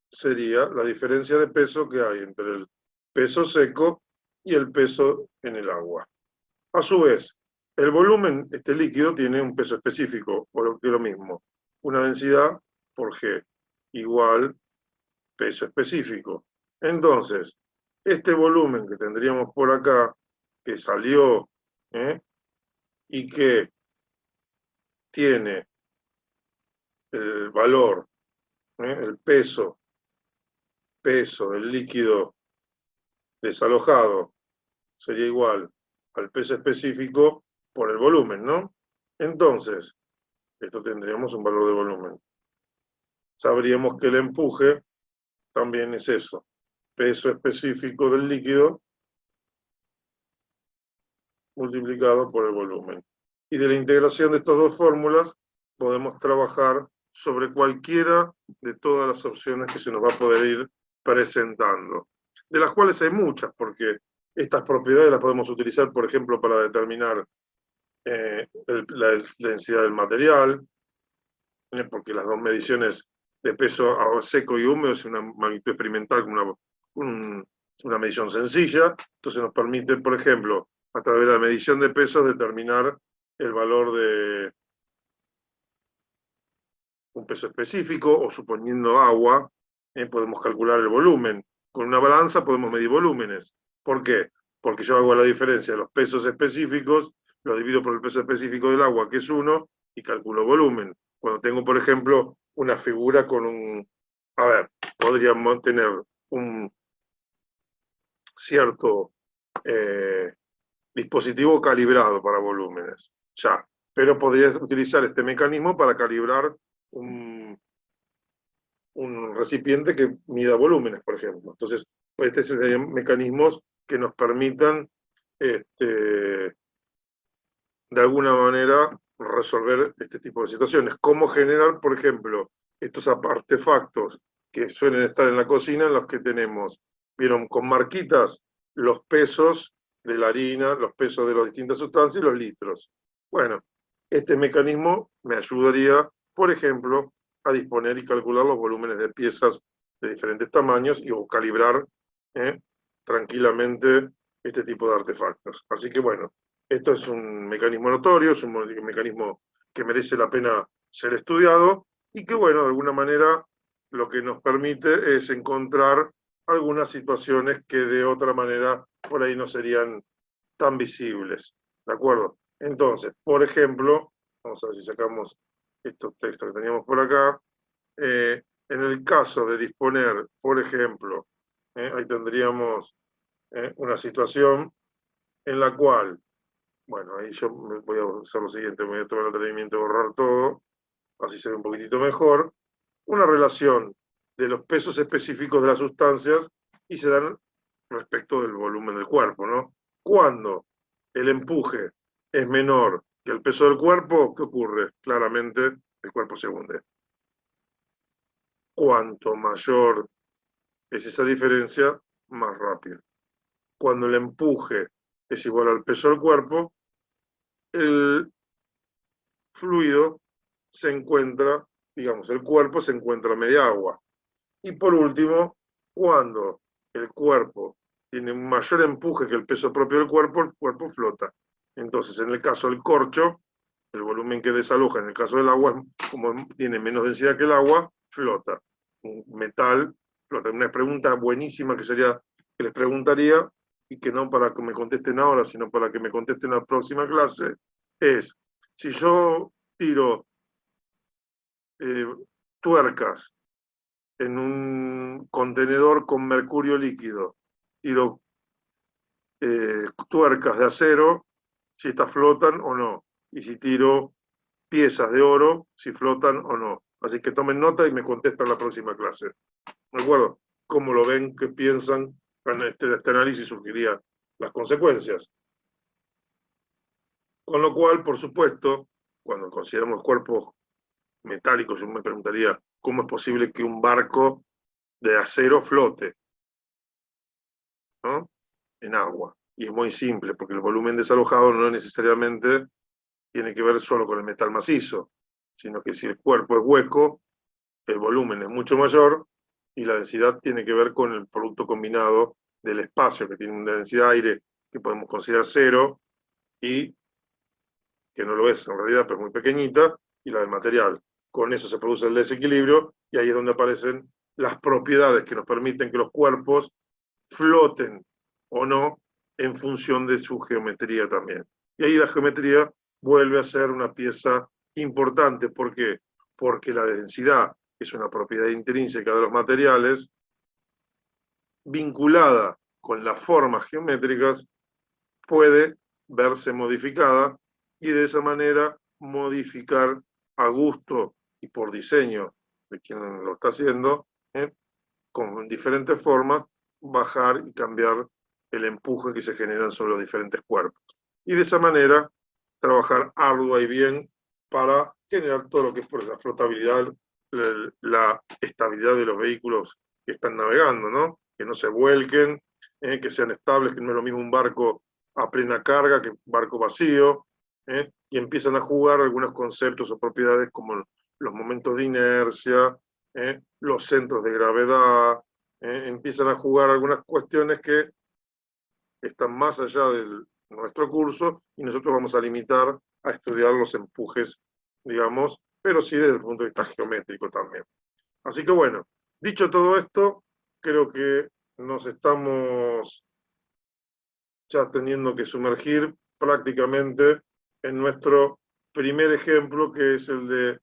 sería la diferencia de peso que hay entre el peso seco y el peso en el agua. A su vez, el volumen, este líquido, tiene un peso específico, o que es lo mismo, una densidad por G, igual peso específico. Entonces, este volumen que tendríamos por acá, que salió, y que tiene el valor, el peso del líquido desalojado, sería igual al peso específico por el volumen, ¿no? Entonces, esto tendríamos un valor de volumen. Sabríamos que el empuje también es eso, peso específico del líquido multiplicado por el volumen. Y de la integración de estas dos fórmulas podemos trabajar sobre cualquiera de todas las opciones que se nos va a poder ir presentando, de las cuales hay muchas, porque estas propiedades las podemos utilizar, por ejemplo, para determinar la densidad del material, porque las dos mediciones de peso seco y húmedo es una magnitud experimental con una medición sencilla, entonces nos permite, por ejemplo, a través de la medición de pesos, determinar el valor de un peso específico, o suponiendo agua, podemos calcular el volumen. Con una balanza podemos medir volúmenes. ¿Por qué? Porque yo hago la diferencia de los pesos específicos, lo divido por el peso específico del agua, que es 1, y calculo volumen. Cuando tengo, por ejemplo, una figura con un... A ver, podríamos tener un cierto dispositivo calibrado para volúmenes, ya. Pero podría utilizar este mecanismo para calibrar un recipiente que mida volúmenes, por ejemplo. Entonces, estos serían mecanismos que nos permitan, de alguna manera, resolver este tipo de situaciones. Cómo generar, por ejemplo, estos artefactos que suelen estar en la cocina, en los que tenemos, vieron, con marquitas, los pesos de la harina, los pesos de las distintas sustancias y los litros. Bueno, este mecanismo me ayudaría, por ejemplo, a disponer y calcular los volúmenes de piezas de diferentes tamaños y o calibrar tranquilamente este tipo de artefactos. Así que bueno, esto es un mecanismo notorio, es un mecanismo que merece la pena ser estudiado y que bueno, de alguna manera lo que nos permite es encontrar algunas situaciones que de otra manera por ahí no serían tan visibles. ¿De acuerdo? Entonces, por ejemplo, vamos a ver si sacamos estos textos que teníamos por acá. En el caso de disponer, por ejemplo, ahí tendríamos una situación en la cual, bueno, ahí yo voy a hacer lo siguiente, me voy a tomar el atrevimiento de borrar todo, así se ve un poquitito mejor, una relación de los pesos específicos de las sustancias y se dan respecto del volumen del cuerpo, ¿no? Cuando el empuje es menor que el peso del cuerpo, ¿qué ocurre? Claramente el cuerpo se hunde. Cuanto mayor es esa diferencia, más rápido. Cuando el empuje es igual al peso del cuerpo, el fluido se encuentra, digamos, el cuerpo se encuentra a media agua. Y por último, cuando el cuerpo tiene un mayor empuje que el peso propio del cuerpo, el cuerpo flota. Entonces, en el caso del corcho, el volumen que desaloja en el caso del agua, como tiene menos densidad que el agua, flota. Un metal flota. Una pregunta buenísima que sería, que les preguntaría, y que no para que me contesten ahora, sino para que me contesten en la próxima clase, es, si yo tiro tuercas en un contenedor con mercurio líquido, tiro tuercas de acero, si estas flotan o no, y si tiro piezas de oro, si flotan o no. Así que tomen nota y me contestan la próxima clase. ¿De acuerdo? ¿Cómo lo ven? ¿Qué piensan? De este análisis surgirían las consecuencias. Con lo cual, por supuesto, cuando consideramos cuerpos metálicos, yo me preguntaría, ¿cómo es posible que un barco de acero flote, ¿no?, en agua? Y es muy simple, porque el volumen desalojado no necesariamente tiene que ver solo con el metal macizo, sino que si el cuerpo es hueco, el volumen es mucho mayor y la densidad tiene que ver con el producto combinado del espacio, que tiene una densidad de aire que podemos considerar cero y que no lo es en realidad, pero es muy pequeñita, y la del material. Con eso se produce el desequilibrio y ahí es donde aparecen las propiedades que nos permiten que los cuerpos floten o no en función de su geometría también. Y ahí la geometría vuelve a ser una pieza importante. ¿Por qué? Porque la densidad es una propiedad intrínseca de los materiales vinculada con las formas geométricas, puede verse modificada y de esa manera modificar a gusto y por diseño de quien lo está haciendo, con diferentes formas, bajar y cambiar el empuje que se generan sobre los diferentes cuerpos. Y de esa manera trabajar ardua y bien para generar todo lo que es por la flotabilidad, la estabilidad de los vehículos que están navegando, ¿no? Que no se vuelquen, que sean estables, que no es lo mismo un barco a plena carga que un barco vacío, y empiezan a jugar algunos conceptos o propiedades como los momentos de inercia, los centros de gravedad, empiezan a jugar algunas cuestiones que están más allá de nuestro curso y nosotros vamos a limitar a estudiar los empujes, digamos, pero sí desde el punto de vista geométrico también. Así que bueno, dicho todo esto, creo que nos estamos ya teniendo que sumergir prácticamente en nuestro primer ejemplo, que es el de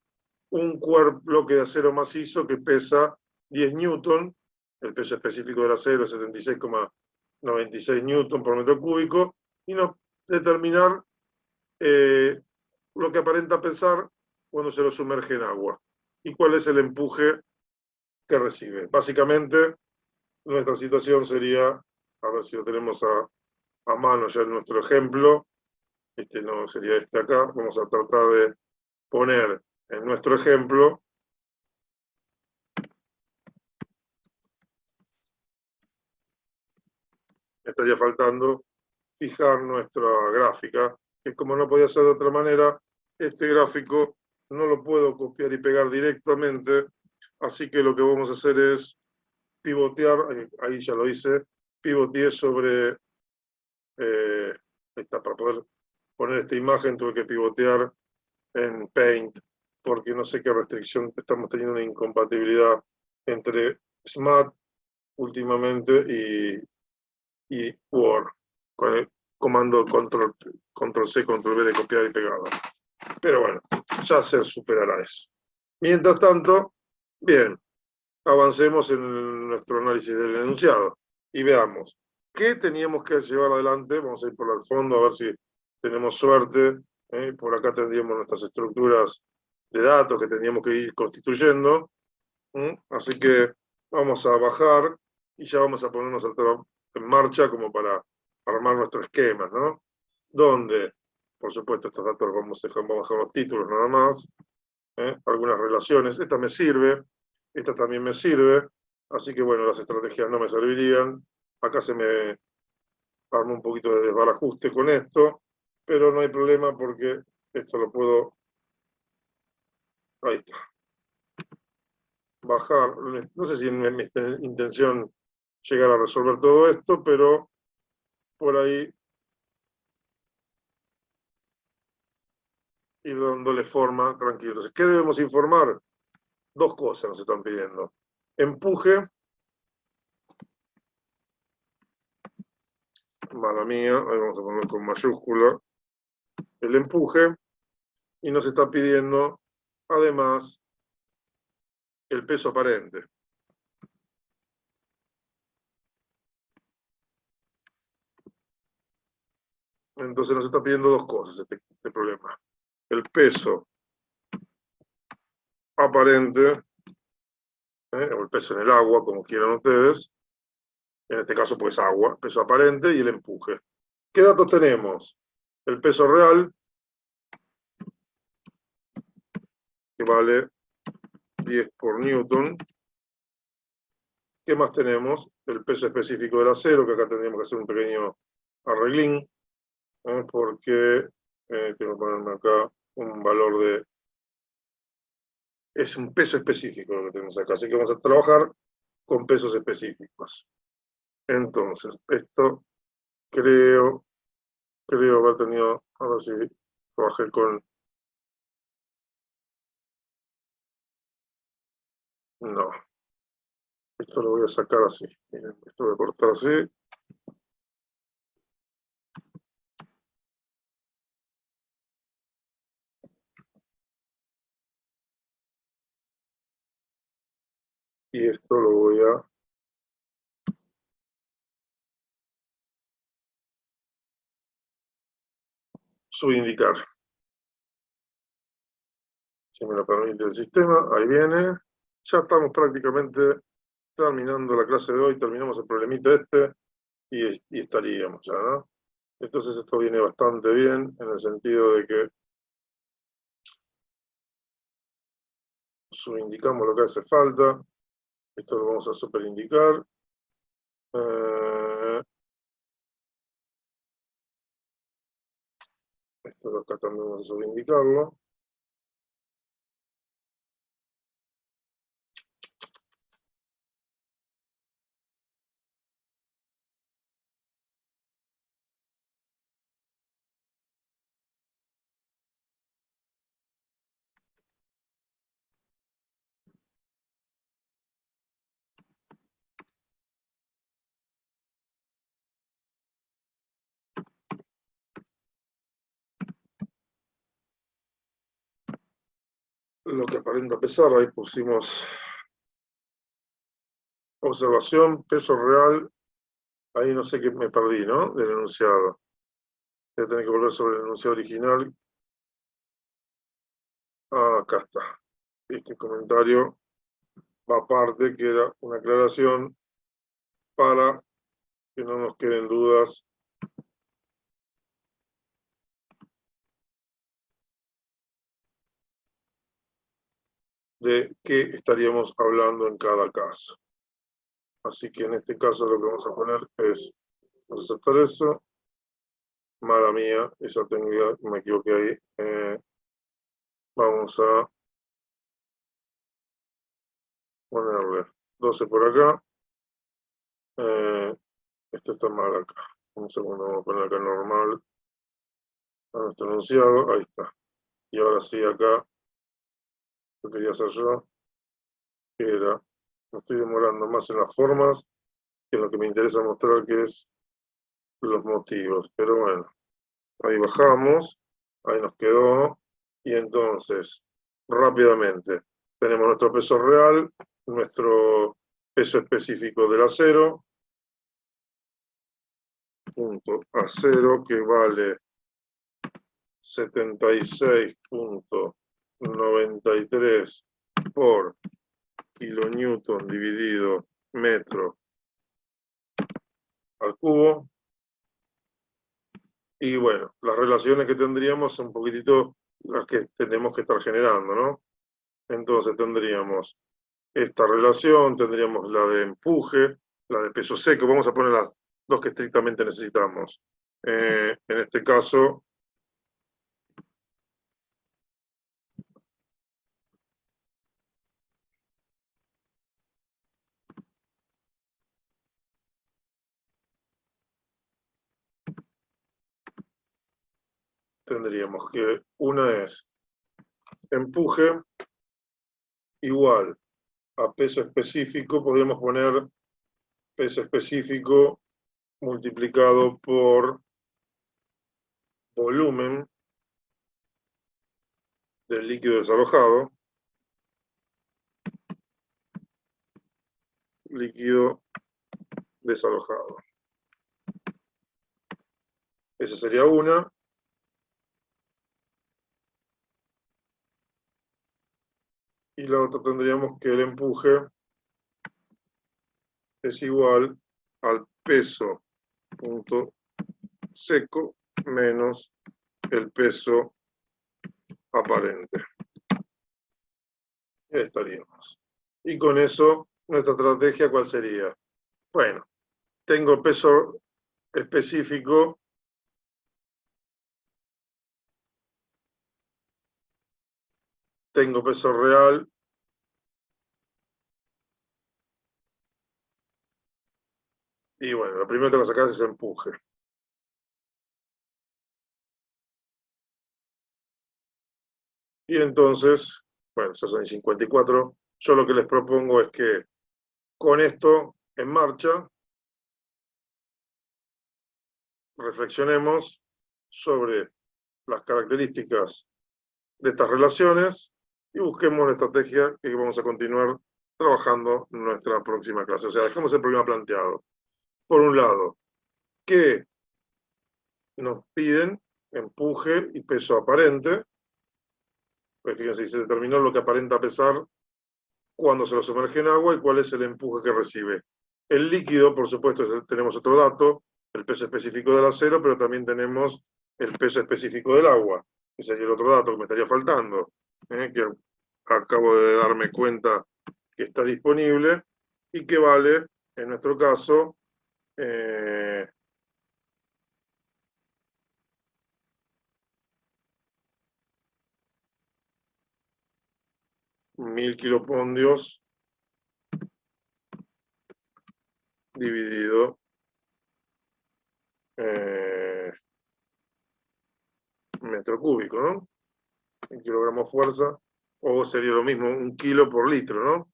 un bloque de acero macizo que pesa 10 newton, el peso específico del acero es 76,96 newton por metro cúbico, y no determinar lo que aparenta pesar cuando se lo sumerge en agua y cuál es el empuje que recibe. Básicamente, nuestra situación sería, a ver si lo tenemos a mano ya en nuestro ejemplo, este no sería este acá, vamos a tratar de poner en nuestro ejemplo estaría faltando fijar nuestra gráfica, que como no podía ser de otra manera, este gráfico no lo puedo copiar y pegar directamente, así que lo que vamos a hacer es pivotear, ahí ya lo hice, pivoteé sobre, ahí está, para poder poner esta imagen tuve que pivotear en Paint, porque no sé qué restricción, estamos teniendo una incompatibilidad entre SMAT últimamente y Word, con el comando control C, control V de copiar y pegado. Pero bueno, ya se superará eso. Mientras tanto, bien, avancemos en nuestro análisis del enunciado y veamos qué teníamos que llevar adelante. Vamos a ir por el fondo a ver si tenemos suerte. Por acá tendríamos nuestras estructuras de datos que teníamos que ir constituyendo. Así que vamos a bajar y ya vamos a ponernos en marcha como para armar nuestro esquema, ¿no? Donde, por supuesto, estos datos vamos a dejar los títulos nada más. Algunas relaciones. Esta me sirve, esta también me sirve. Así que bueno, las estrategias no me servirían. Acá se me arma un poquito de desbarajuste con esto, pero no hay problema porque esto lo puedo, ahí está, bajar. No sé si es mi intención llegar a resolver todo esto, pero por ahí ir dándole forma tranquilo. Entonces, ¿qué debemos informar? Dos cosas nos están pidiendo. Empuje, mala mía, ahí vamos a poner con mayúscula, el empuje, y nos está pidiendo además el peso aparente. Entonces nos está pidiendo dos cosas este problema. El peso aparente, o el peso en el agua, como quieran ustedes, en este caso pues agua, peso aparente y el empuje. ¿Qué datos tenemos? El peso real, que vale 10 por newton. ¿Qué más tenemos? El peso específico del acero, que acá tendríamos que hacer un pequeño arreglín, porque tengo que ponerme acá un valor de... Es un peso específico lo que tenemos acá, así que vamos a trabajar con pesos específicos. Entonces, esto creo haber tenido, a ver si trabajé con... No, esto lo voy a sacar así. Miren, esto voy a cortar así. Y esto lo voy a subindicar. Si me lo permite el sistema, ahí viene. Ya estamos prácticamente terminando la clase de hoy, terminamos el problemita este y estaríamos ya, ¿no? Entonces esto viene bastante bien en el sentido de que subindicamos lo que hace falta. Esto lo vamos a superindicar. Esto acá también vamos a subindicarlo. Lo que aparenta pesar, ahí pusimos observación, peso real, ahí no sé qué me perdí, ¿no? Del enunciado. Voy a tener que volver sobre el enunciado original. Ah, acá está. Este comentario va aparte, que era una aclaración para que no nos queden dudas de qué estaríamos hablando en cada caso. Así que en este caso lo que vamos a poner es, vamos a aceptar eso. Mala mía, esa tengo, me equivoqué ahí. Vamos a ponerle 12 por acá. Esto está mal acá. Un segundo, vamos a poner acá normal a nuestro enunciado. Ahí está. Y ahora sí, acá lo que quería hacer yo, que era, me estoy demorando más en las formas que es lo que me interesa mostrar, que es los motivos. Pero bueno, ahí bajamos, ahí nos quedó, y entonces, rápidamente, tenemos nuestro peso real, nuestro peso específico del acero, punto acero, que vale 76.93 por kilonewton dividido metro al cubo. Y bueno, las relaciones que tendríamos son un poquitito las que tenemos que estar generando, ¿no? Entonces tendríamos esta relación, tendríamos la de empuje, la de peso seco. Vamos a poner las dos que estrictamente necesitamos. En este caso, tendríamos que una es empuje igual a peso específico, podríamos poner peso específico multiplicado por volumen del líquido desalojado, líquido desalojado. Esa sería una. Y la otra tendríamos que el empuje es igual al peso punto seco menos el peso aparente. Y ahí estaríamos. Y con eso, nuestra estrategia, ¿cuál sería? Bueno, tengo peso específico tengo peso real y bueno, lo primero que tengo que sacar es ese empuje. Y entonces, bueno, esos son 54. Yo lo que les propongo es que con esto en marcha, reflexionemos sobre las características de estas relaciones y busquemos la estrategia que vamos a continuar trabajando en nuestra próxima clase. O sea, dejemos el problema planteado. Por un lado, ¿qué nos piden? Empuje y peso aparente. Pues fíjense, se determinó lo que aparenta pesar cuando se lo sumerge en agua y cuál es el empuje que recibe. El líquido, por supuesto, tenemos otro dato, el peso específico del acero, pero también tenemos el peso específico del agua, que sería el otro dato que me estaría faltando, que acabo de darme cuenta que está disponible y que vale, en nuestro caso, 1000 kilopondios dividido metro cúbico, ¿no? En kilogramos fuerza, o sería lo mismo, 1 kilo por litro, ¿no?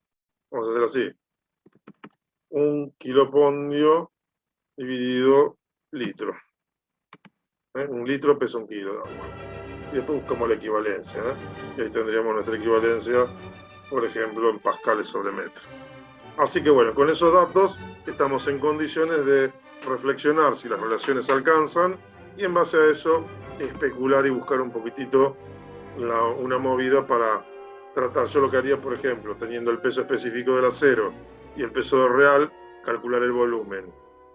Vamos a hacer así. 1 kilopondio dividido litro. 1 litro pesa 1 kilo de agua. Y después buscamos la equivalencia, y ahí tendríamos nuestra equivalencia, por ejemplo, en pascales sobre metro. Así que bueno, con esos datos estamos en condiciones de reflexionar si las relaciones alcanzan y en base a eso especular y buscar un poquitito una movida para tratar. Yo lo que haría, por ejemplo, teniendo el peso específico del acero y el peso real, calcular el volumen.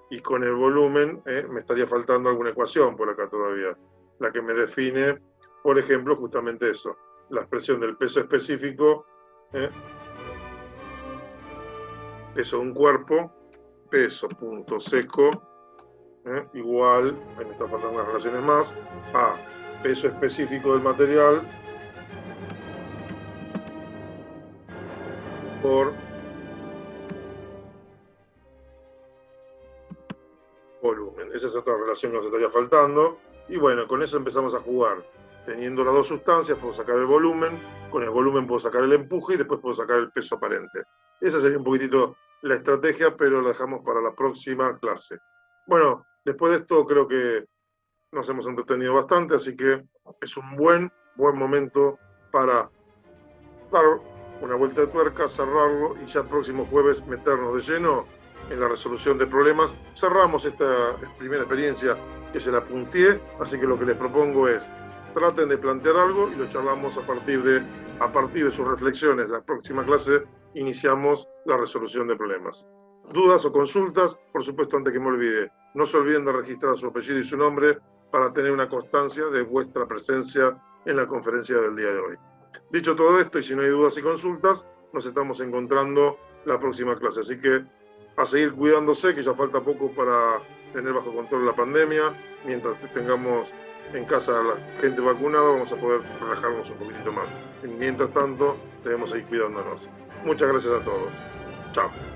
Y con el volumen me estaría faltando alguna ecuación por acá todavía, la que me define, por ejemplo, justamente eso, la expresión del peso específico, peso de un cuerpo, peso punto seco, igual, ahí me están faltando unas relaciones más, a peso específico del material por volumen. Esa es otra relación que nos estaría faltando. Y bueno, con eso empezamos a jugar. Teniendo las dos sustancias, puedo sacar el volumen, con el volumen puedo sacar el empuje y después puedo sacar el peso aparente. Esa sería un poquitito la estrategia, pero la dejamos para la próxima clase. Bueno, después de esto creo que nos hemos entretenido bastante, así que es un buen momento para dar una vuelta de tuerca, cerrarlo y ya el próximo jueves meternos de lleno en la resolución de problemas. Cerramos esta primera experiencia que se la punteé, así que lo que les propongo es traten de plantear algo y lo charlamos a partir de sus reflexiones. La próxima clase iniciamos la resolución de problemas. Dudas o consultas, por supuesto, antes que me olvide, no se olviden de registrar su apellido y su nombre para tener una constancia de vuestra presencia en la conferencia del día de hoy. Dicho todo esto, y si no hay dudas y consultas, nos estamos encontrando la próxima clase. Así que a seguir cuidándose, que ya falta poco para tener bajo control la pandemia. Mientras tengamos en casa a la gente vacunada, vamos a poder relajarnos un poquitito más. Mientras tanto, debemos seguir cuidándonos. Muchas gracias a todos. Chao.